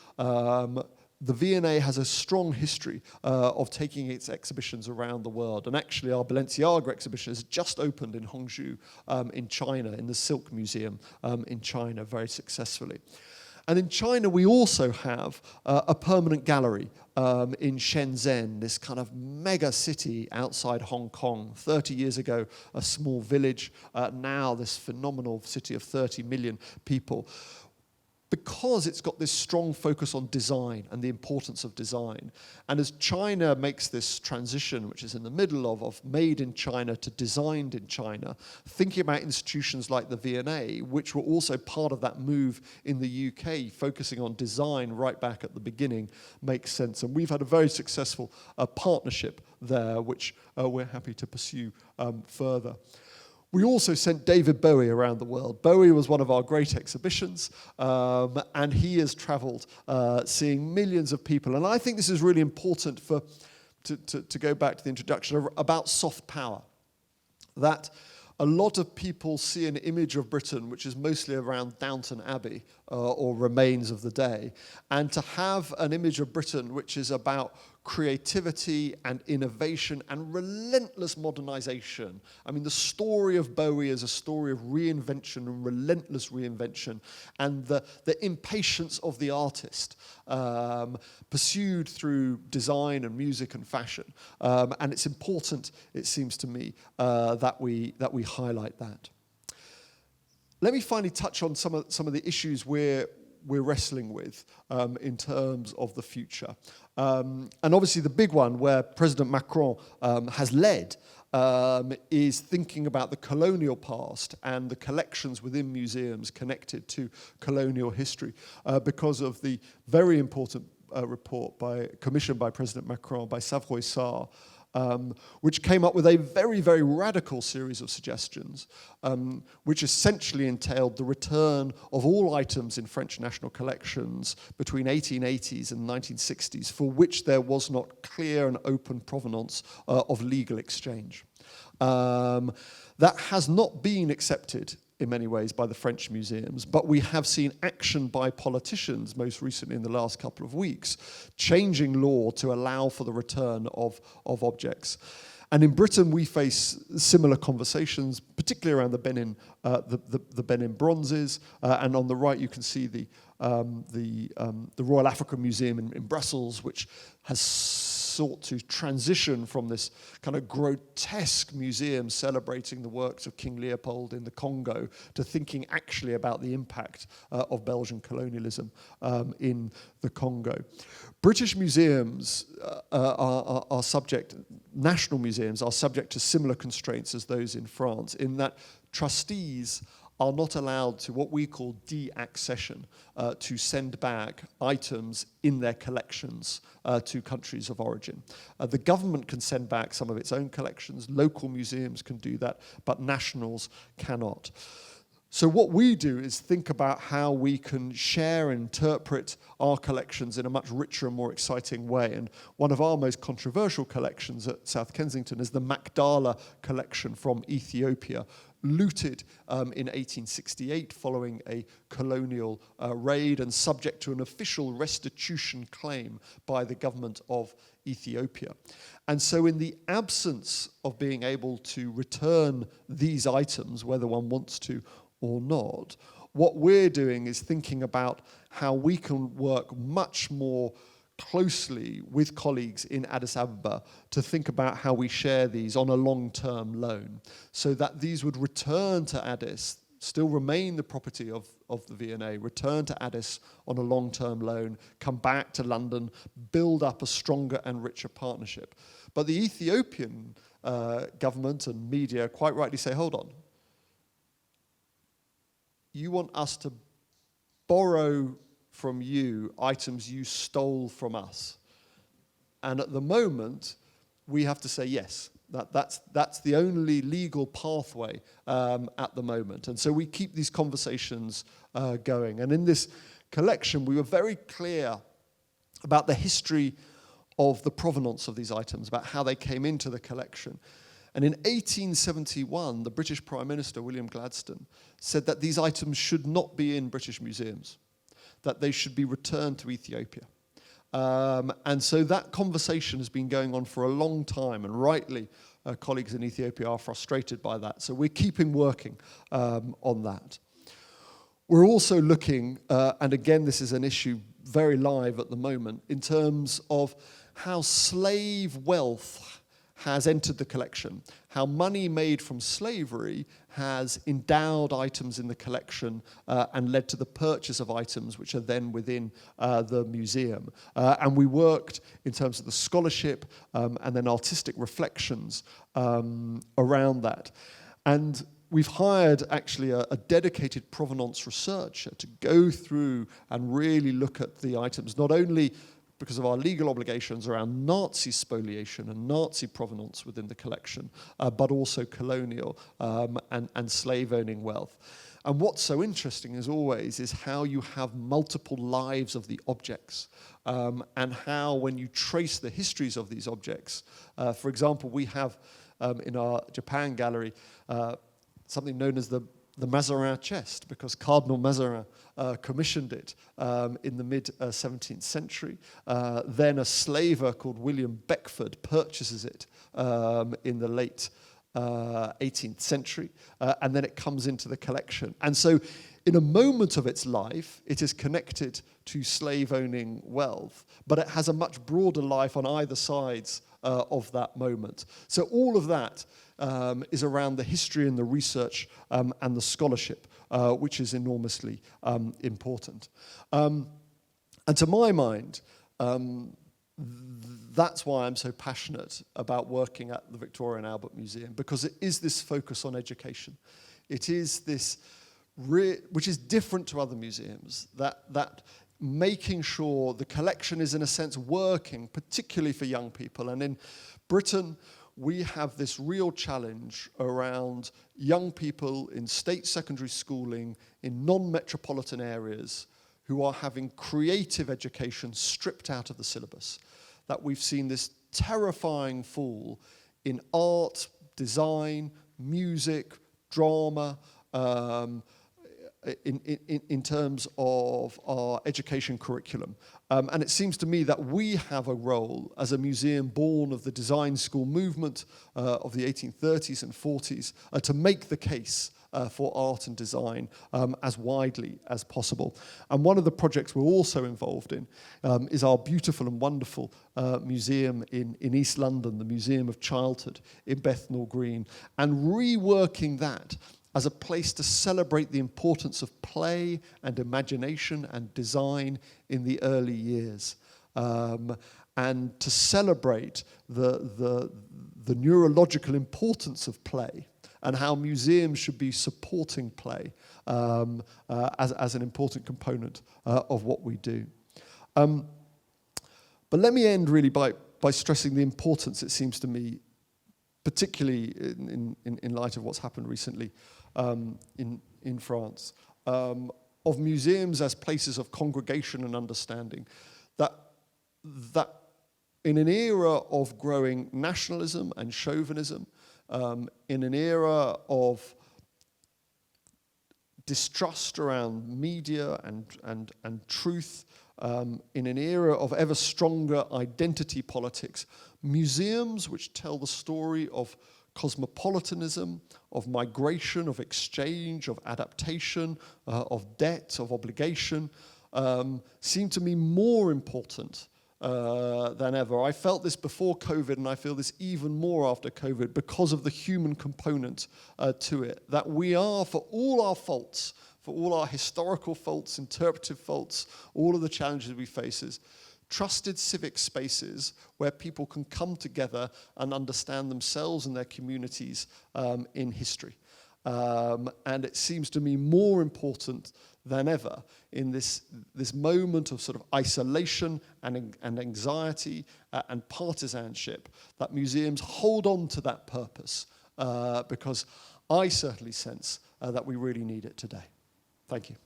the V&A has a strong history of taking its exhibitions around the world. And actually, our Balenciaga exhibition has just opened in Hangzhou in China, in the Silk Museum in China, very successfully. And in China, we also have a permanent gallery in Shenzhen, this kind of mega city outside Hong Kong. 30 years ago, a small village. Now, this phenomenal city of 30 million people. because it's got this strong focus on design and the importance of design. And as China makes this transition, which is in the middle of made in China to designed in China, thinking about institutions like the V&A, which were also part of that move in the UK, focusing on design right back at the beginning, makes sense. And we've had a very successful partnership there, which we're happy to pursue further. We also sent David Bowie around the world. Bowie was one of our great exhibitions, and he has travelled seeing millions of people. And I think this is really important to go back to the introduction about soft power, that a lot of people see an image of Britain which is mostly around Downton Abbey or remains of the day, and to have an image of Britain which is about creativity and innovation and relentless modernization. I mean, the story of Bowie is a story of reinvention and relentless reinvention, and the impatience of the artist pursued through design and music and fashion. And it's important, it seems to me, that we highlight that. Let me finally touch on some of the issues we're wrestling with in terms of the future. And obviously the big one where President Macron has led is thinking about the colonial past and the collections within museums connected to colonial history because of the very important report commissioned by President Macron, by Savoy-Sarr, which came up with a very, very radical series of suggestions, which essentially entailed the return of all items in French national collections between 1880s and 1960s for which there was not clear and open provenance of legal exchange. That has not been accepted in many ways by the French museums, but we have seen action by politicians, most recently in the last couple of weeks, changing law to allow for the return of objects. And in Britain, we face similar conversations, particularly around the Benin bronzes. And on the right, you can see the Royal African Museum in Brussels, which has sought to transition from this kind of grotesque museum celebrating the works of King Leopold in the Congo to thinking actually about the impact of Belgian colonialism in the Congo. British museums are subject, national museums are subject to similar constraints as those in France, in that trustees are not allowed to what we call deaccession, to send back items in their collections to countries of origin. The government can send back some of its own collections, local museums can do that, but nationals cannot. So what we do is think about how we can share and interpret our collections in a much richer and more exciting way. And one of our most controversial collections at South Kensington is the Makdala Collection from Ethiopia, looted in 1868 following a colonial raid and subject to an official restitution claim by the government of Ethiopia. And so in the absence of being able to return these items, whether one wants to or not, what we're doing is thinking about how we can work much more closely with colleagues in Addis Ababa to think about how we share these on a long-term loan so that these would return to Addis, still remain the property of the V&A, return to Addis on a long-term loan, come back to London, build up a stronger and richer partnership. But the Ethiopian government and media quite rightly say, hold on, you want us to borrow from you items you stole from us. And at the moment, we have to say yes. That's the only legal pathway at the moment. And so we keep these conversations going. And in this collection, we were very clear about the history of the provenance of these items, about how they came into the collection. And in 1871, the British Prime Minister, William Gladstone, said that these items should not be in British museums, that they should be returned to Ethiopia. And so that conversation has been going on for a long time, and rightly, colleagues in Ethiopia are frustrated by that. So we're keeping working on that. We're also looking, and again, this is an issue very live at the moment, in terms of how slave wealth has entered the collection, how money made from slavery has endowed items in the collection and led to the purchase of items which are then within the museum. And we worked in terms of the scholarship and then artistic reflections around that. And we've hired actually a dedicated provenance researcher to go through and really look at the items, not only because of our legal obligations around Nazi spoliation and Nazi provenance within the collection, but also colonial and slave-owning wealth. And what's so interesting, as always, is how you have multiple lives of the objects, and how when you trace the histories of these objects, for example, we have in our Japan gallery something known as the Masarao Chest, because Cardinal Mazarin commissioned it in the mid-17th century. Then a slaver called William Beckford purchases it in the late 18th century, and then it comes into the collection. And so in a moment of its life, it is connected to slave-owning wealth, but it has a much broader life on either sides of that moment. So all of that is around the history and the research and the scholarship, which is enormously important. And to my mind, that's why I'm so passionate about working at the Victoria and Albert Museum, because it is this focus on education. It is this, which is different to other museums, that making sure the collection is in a sense working, particularly for young people. And in Britain, we have this real challenge around young people in state secondary schooling in non-metropolitan areas who are having creative education stripped out of the syllabus. That we've seen this terrifying fall in art, design, music, drama, in terms of our education curriculum. And it seems to me that we have a role as a museum born of the design school movement of the 1830s and 40s to make the case for art and design as widely as possible. And one of the projects we're also involved in is our beautiful and wonderful museum in East London, the Museum of Childhood in Bethnal Green, and reworking that as a place to celebrate the importance of play and imagination and design in the early years, and to celebrate the neurological importance of play and how museums should be supporting play as an important component of what we do. But let me end really by stressing the importance, it seems to me, particularly in light of what's happened recently in France, of museums as places of congregation and understanding, that in an era of growing nationalism and chauvinism, in an era of distrust around media and truth, in an era of ever stronger identity politics, museums which tell the story of cosmopolitanism, of migration, of exchange, of adaptation, of debt, of obligation, seem to me more important than ever. I felt this before COVID, and I feel this even more after COVID because of the human component to it, that we are, for all our faults, for all our historical faults, interpretive faults, all of the challenges we face, trusted civic spaces where people can come together and understand themselves and their communities in history. And it seems to me more important than ever in this moment of sort of isolation and anxiety and partisanship that museums hold on to that purpose, because I certainly sense that we really need it today. Thank you.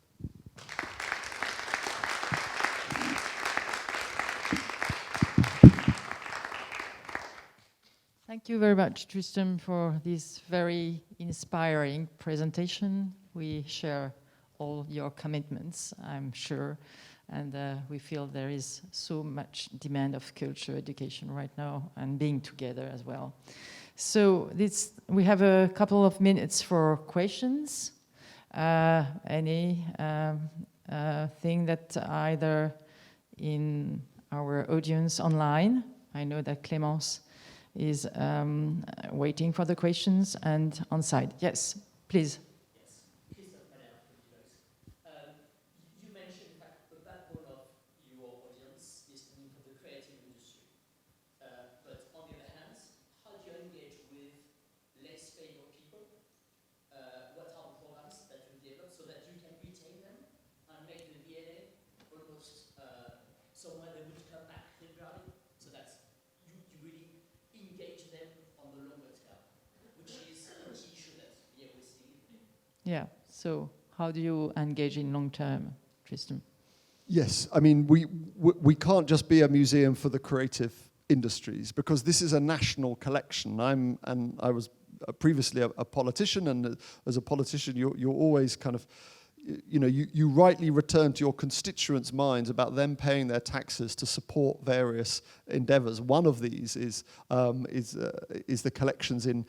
Thank you very much, Tristram, for this very inspiring presentation. We share all your commitments, I'm sure, and we feel there is so much demand of culture education right now and being together as well. So we have a couple of minutes for questions. Any thing that either in our audience online, I know that Clémence is waiting for the questions and on side. Yes, please. You mentioned that the backbone of your audience is coming from the creative industry. But on the other hand, how do you engage with less favored people? What are the programs that you develop so that you can retain them and make the V&A almost somewhere they would come back regularly, so that you really engage them on the longer term, which is a key issue that we are seeing. Yeah, so how do you engage in long term, Tristram? Yes, I mean, we can't just be a museum for the creative industries, because this is a national collection. I was previously a politician, and as a politician, you're always kind of, you rightly return to your constituents' minds about them paying their taxes to support various endeavours. One of these is the collections in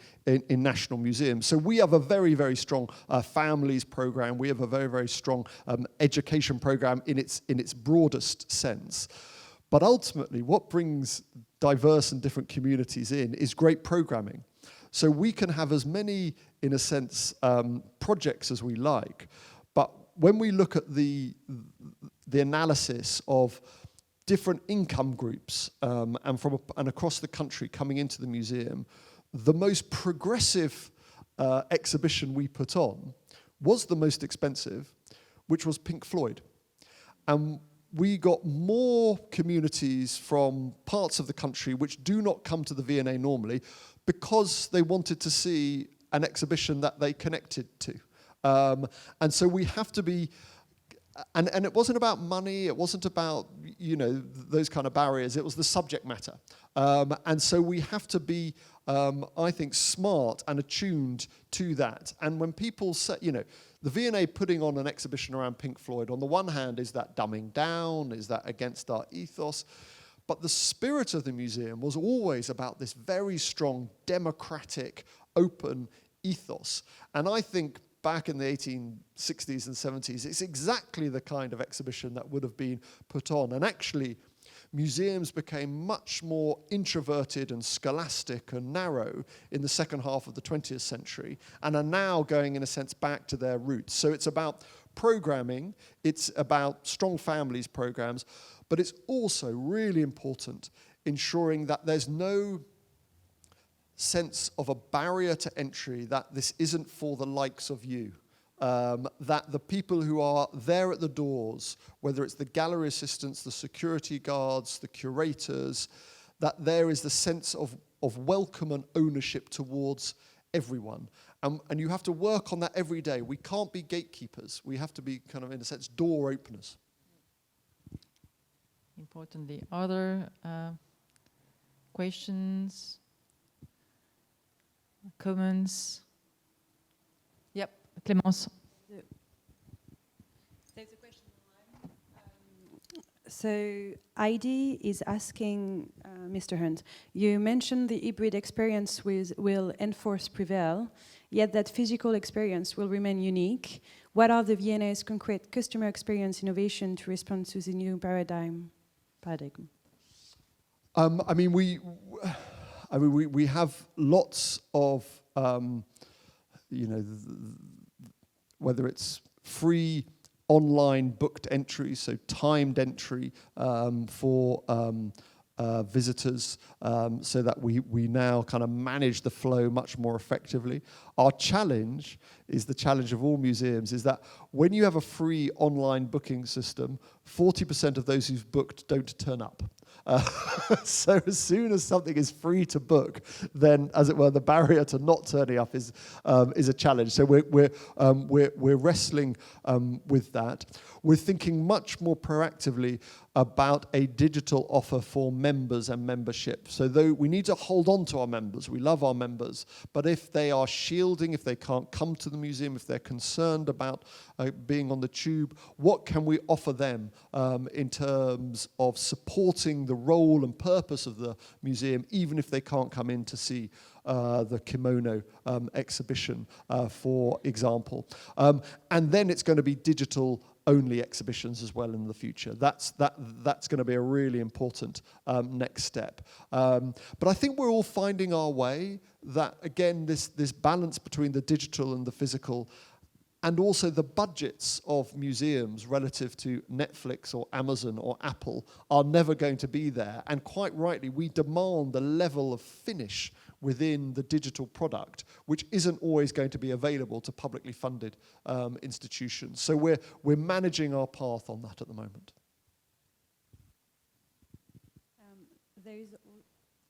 national museums. So we have a very, very strong families programme. We have a very, very strong education programme in its broadest sense. But ultimately, what brings diverse and different communities in is great programming. So we can have as many, in a sense, projects as we like. But when we look at the analysis of different income groups and across the country coming into the museum, the most progressive exhibition we put on was the most expensive, which was Pink Floyd. And we got more communities from parts of the country which do not come to the V&A normally, because they wanted to see an exhibition that they connected to. And so we have to be, and it wasn't about money, it wasn't about, those kind of barriers, it was the subject matter. And so we have to be, I think, smart and attuned to that. And when people say, the V&A putting on an exhibition around Pink Floyd, on the one hand, is that dumbing down? Is that against our ethos? But the spirit of the museum was always about this very strong, democratic, open ethos. And I think back in the 1860s and 70s, it's exactly the kind of exhibition that would have been put on. And actually, museums became much more introverted and scholastic and narrow in the second half of the 20th century, and are now going, in a sense, back to their roots. So it's about programming, it's about strong families programs, but it's also really important ensuring that there's no sense of a barrier to entry, that this isn't for the likes of you. That the people who are there at the doors, whether it's the gallery assistants, the security guards, the curators, that there is the sense of welcome and ownership towards everyone. And you have to work on that every day. We can't be gatekeepers. We have to be kind of, in a sense, door openers. Importantly, other questions, comments? Yep, Clémence. There's a question online. So ID is asking, Mr. Hunt, you mentioned the hybrid experience will enforce prevail, yet that physical experience will remain unique. What are the V&A's concrete customer experience innovation to respond to the new paradigm? We have lots of, whether it's free online booked entry, so timed entry for visitors, so that we now kind of manage the flow much more effectively. Our challenge is the challenge of all museums, is that when you have a free online booking system, 40% of those who've booked don't turn up. So as soon as something is free to book, then, as it were, the barrier to not turning up is a challenge. So we're wrestling with that. We're thinking much more proactively about a digital offer for members and membership. So though we need to hold on to our members, we love our members, but if they are shielding, if they can't come to the museum, if they're concerned about being on the tube, what can we offer them in terms of supporting the role and purpose of the museum, even if they can't come in to see the kimono exhibition, for example. And then it's going to be digital only exhibitions as well in the future. That's going to be a really important next step. But I think we're all finding our way. That again, this balance between the digital and the physical, and also the budgets of museums relative to Netflix or Amazon or Apple are never going to be there. And quite rightly, we demand the level of finish within the digital product, which isn't always going to be available to publicly funded institutions. So we're managing our path on that at the moment.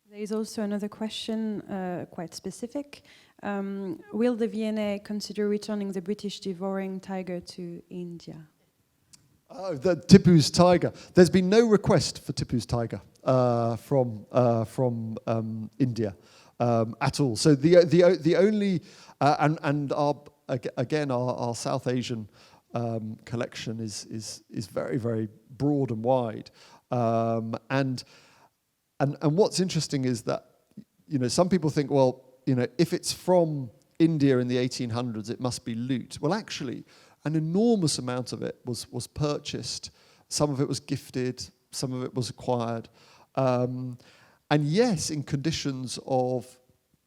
There is also another question, quite specific. Will the V&A consider returning the British Devouring tiger to India? Oh, the Tippu's tiger. There's been no request for Tippu's tiger from India at all. So the only and our South Asian collection is very, very broad and wide, and what's interesting is that, you know, some people think, well, you know, if it's from India in the 1800s, it must be loot. Well, actually, an enormous amount of it was purchased. Some of it was gifted. Some of it was acquired. And yes, in conditions of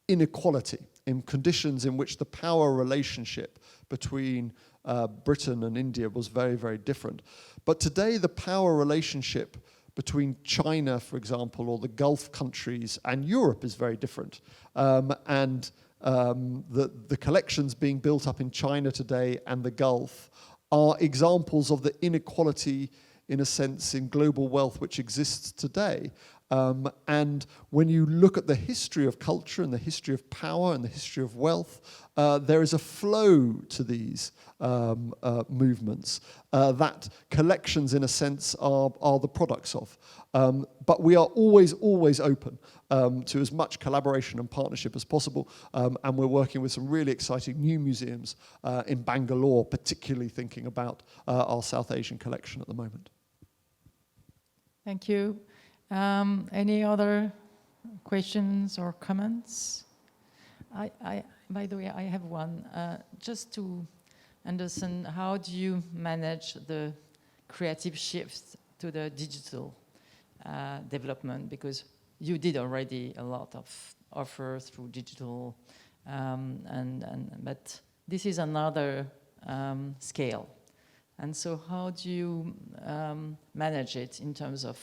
inequality, in conditions in which the power relationship between Britain and India was very, very different. But today, the power relationship between China, for example, or the Gulf countries and Europe is very different. The collections being built up in China today and the Gulf are examples of the inequality, in a sense, in global wealth which exists today. And when you look at the history of culture and the history of power and the history of wealth, there is a flow to these movements that collections, in a sense, are the products of. But we are always open to as much collaboration and partnership as possible, and we're working with some really exciting new museums in Bangalore, particularly thinking about our South Asian collection at the moment. Thank you. Any other questions or comments? By the way, I have one. Just to understand, how do you manage the creative shift to the digital development? Because you did already a lot of offers through digital, but this is another scale. And so how do you manage it in terms of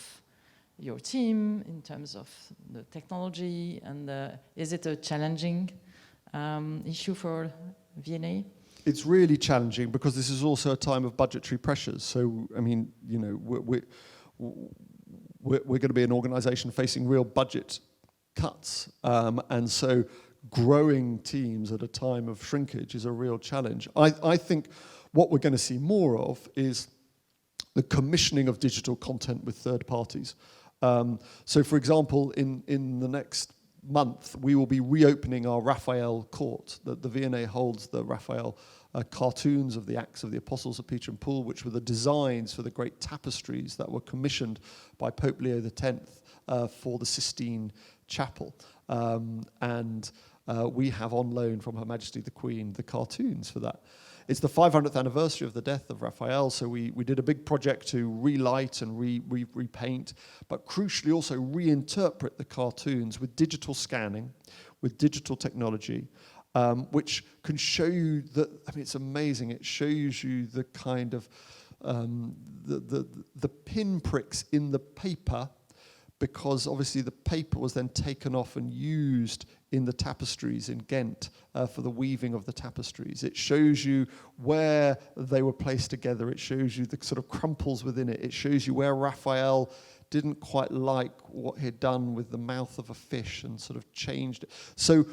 your team, in terms of the technology, and is it a challenging issue for V&A? It's really challenging because this is also a time of budgetary pressures. So, I mean, you know, we're going to be an organisation facing real budget cuts, and so growing teams at a time of shrinkage is a real challenge. I think what we're going to see more of is the commissioning of digital content with third parties. So, for example, in the next month, we will be reopening our Raphael court. The V&A holds the Raphael cartoons of the Acts of the Apostles of Peter and Paul, which were the designs for the great tapestries that were commissioned by Pope Leo X for the Sistine Chapel. We have on loan from Her Majesty the Queen the cartoons for that. It's the 500th anniversary of the death of Raphael, so we did a big project to relight and repaint, but crucially also reinterpret the cartoons with digital scanning, with digital technology, which can show you that, I mean, it's amazing. It shows you the kind of, the pinpricks in the paper, because obviously the paper was then taken off and used in the tapestries in Ghent for the weaving of the tapestries. It shows you where they were placed together. It shows you the sort of crumples within it. It shows you where Raphael didn't quite like what he'd done with the mouth of a fish and sort of changed it. So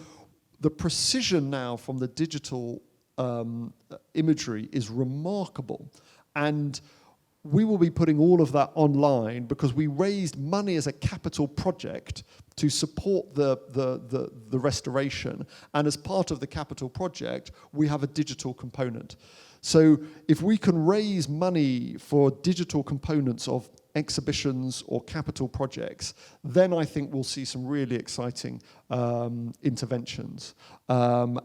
the precision now from the digital imagery is remarkable. And we will be putting all of that online because we raised money as a capital project to support the restoration. And as part of the capital project, we have a digital component. So if we can raise money for digital components of exhibitions or capital projects, then I think we'll see some really exciting interventions. Those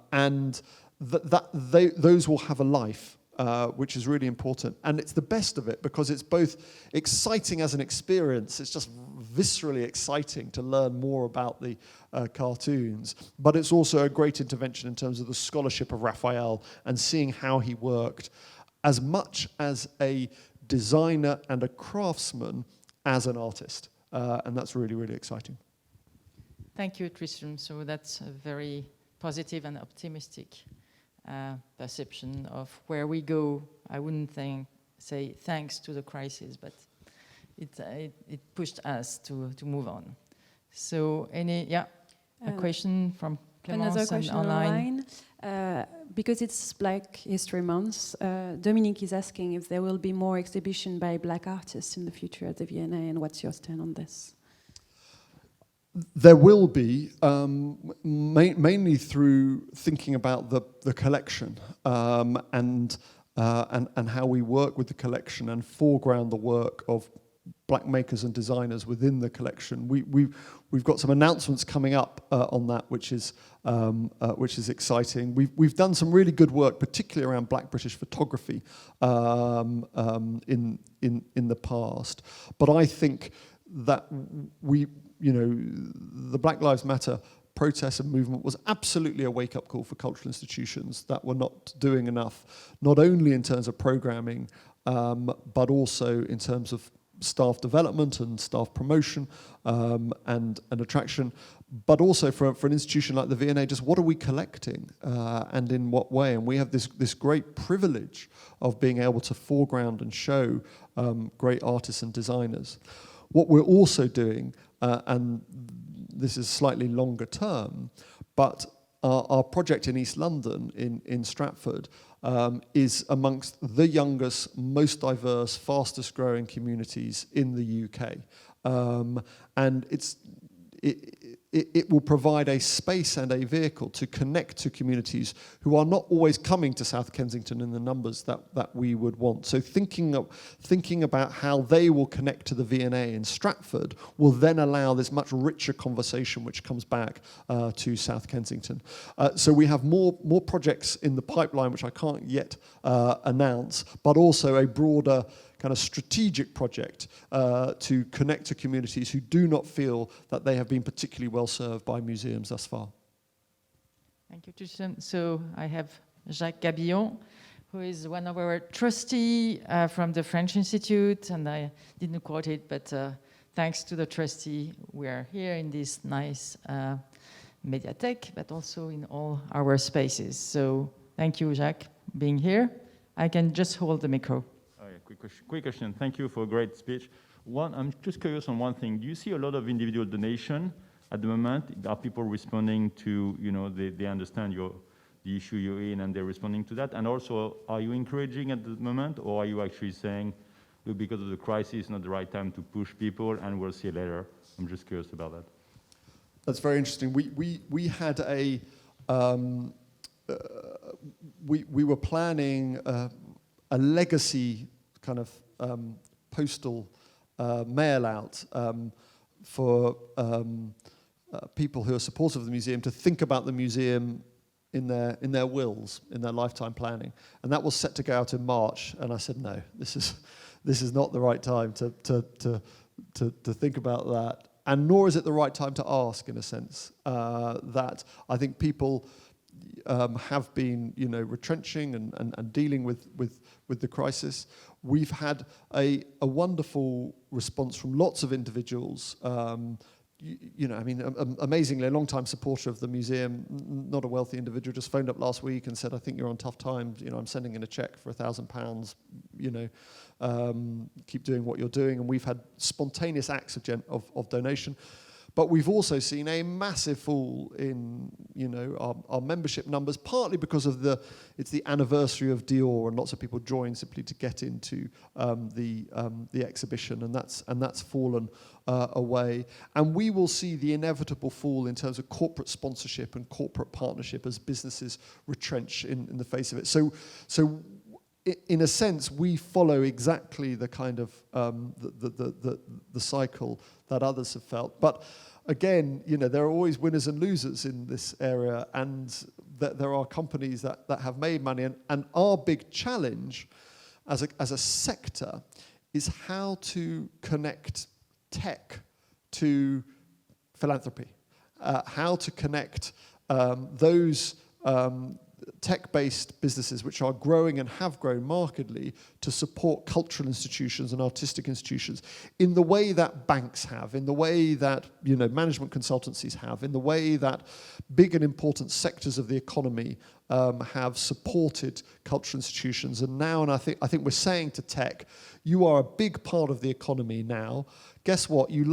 will have a life. which is really important. And it's the best of it because it's both exciting as an experience. It's just viscerally exciting to learn more about the cartoons. But it's also a great intervention in terms of the scholarship of Raphael and seeing how he worked as much as a designer and a craftsman as an artist. And that's really, really exciting. Thank you, Tristram. So that's a very positive and optimistic perception of where we go. I wouldn't say thanks to the crisis, but it pushed us to move on. So a question from Clemence. Another question online. Because it's Black History Month, Dominique is asking if there will be more exhibition by Black artists in the future at the V&A, and what's your stand on this? There will be, mainly through thinking about the collection and how we work with the collection and foreground the work of Black makers and designers within the collection. We've got some announcements coming up on that, which is exciting. We've done some really good work, particularly around Black British photography in the past. But I think that the Black Lives Matter protest and movement was absolutely a wake-up call for cultural institutions that were not doing enough, not only in terms of programming, but also in terms of staff development and staff promotion and attraction, but also for an institution like the V&A, just what are we collecting and in what way? And we have this great privilege of being able to foreground and show great artists and designers. What we're also doing, and this is slightly longer term, but our project in East London, in Stratford, is amongst the youngest, most diverse, fastest growing communities in the UK. And it will provide a space and a vehicle to connect to communities who are not always coming to South Kensington in the numbers that we would want. So thinking about how they will connect to the V&A in Stratford will then allow this much richer conversation which comes back to South Kensington. So we have more projects in the pipeline which I can't yet announce, but also a broader kind of strategic project to connect to communities who do not feel that they have been particularly well served by museums thus far. Thank you, Tristan. So I have Jacques Gabion, who is one of our trustee from the French Institute, and I didn't quote it, but thanks to the trustee, we are here in this nice mediathèque, but also in all our spaces. So thank you, Jacques, being here. I can just hold the micro. Quick question. Thank you for a great speech. I'm just curious on one thing. Do you see a lot of individual donation at the moment? Are people responding to, they understand the issue you're in and they're responding to that? And also, are you encouraging at the moment, or are you actually saying, look, because of the crisis, it's not the right time to push people and we'll see you later? I'm just curious about that. That's very interesting. We had we were planning a legacy kind of postal mail out for people who are supportive of the museum to think about the museum in their wills, in their lifetime planning, and that was set to go out in March. And I said, no, this is not the right time to think about that, and nor is it the right time to ask, in a sense, that I think people have been, retrenching and dealing with the crisis. We've had a wonderful response from lots of individuals. Amazingly, a long-time supporter of the museum, not a wealthy individual, just phoned up last week and said, I think you're on tough times. I'm sending in a cheque for £1,000. Keep doing what you're doing. And we've had spontaneous acts of donation. But we've also seen a massive fall in, our membership numbers, partly because of it's the anniversary of Dior, and lots of people join simply to get into the exhibition, and that's fallen away. And we will see the inevitable fall in terms of corporate sponsorship and corporate partnership as businesses retrench in the face of it. So in a sense, we follow exactly the kind of the cycle that others have felt. But again, there are always winners and losers in this area, and there are companies that have made money, and our big challenge as a sector is how to connect tech to philanthropy, how to connect those tech-based businesses which are growing and have grown markedly to support cultural institutions and artistic institutions in the way that banks have, in the way that management consultancies have, in the way that big and important sectors of the economy have supported cultural institutions. And now, and I think we're saying to tech, you are a big part of the economy now. Guess what? You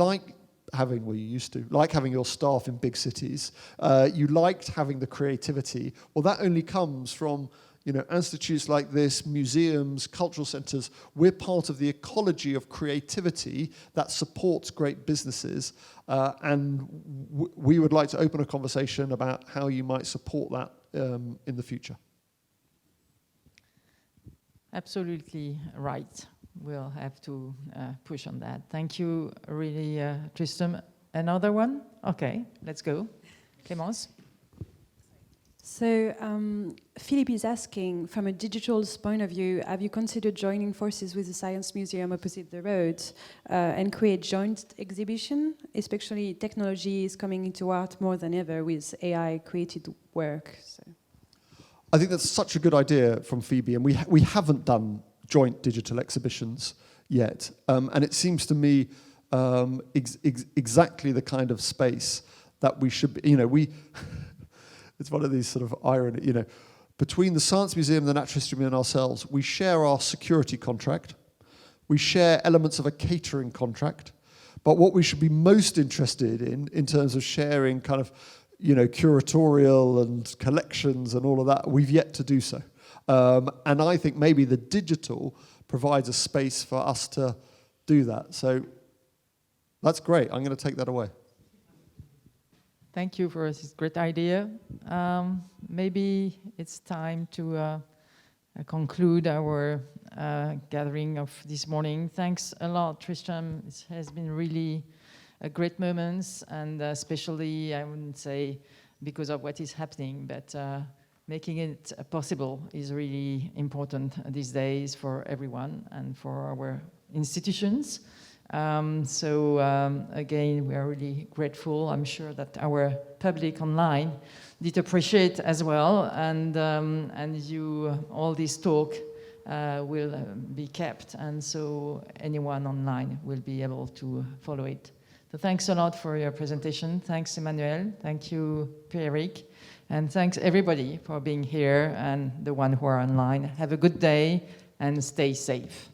used to like having your staff in big cities. You liked having the creativity. Well, that only comes from institutes like this, museums, cultural centres. We're part of the ecology of creativity that supports great businesses, and we would like to open a conversation about how you might support that in the future. Absolutely right. We'll have to push on that. Thank you, really, Tristram. Another one? Okay, let's go. Clémence? So Philippe is asking, from a digital point of view, have you considered joining forces with the Science Museum opposite the road and create joint exhibition? Especially technology is coming into art more than ever with AI-created work. So. I think that's such a good idea from Phoebe, and we haven't done joint digital exhibitions yet. And it seems to me exactly the kind of space that we should be, it's one of these sort of irony, between the Science Museum, the Natural History Museum and ourselves, we share our security contract, we share elements of a catering contract, but what we should be most interested in terms of sharing kind of, curatorial and collections and all of that, we've yet to do so. And I think maybe the digital provides a space for us to do that. So that's great. I'm going to take that away. Thank you for this great idea. Maybe it's time to conclude our gathering of this morning. Thanks a lot, Tristram. It has been really a great moment, and especially, I wouldn't say because of what is happening, but making it possible is really important these days for everyone and for our institutions. Again, we are really grateful. I'm sure that our public online did appreciate as well, and all this talk will be kept, and so anyone online will be able to follow it. So thanks a lot for your presentation. Thanks, Emmanuel. Thank you, Pierric. And thanks everybody for being here and the one who are online. Have a good day and stay safe.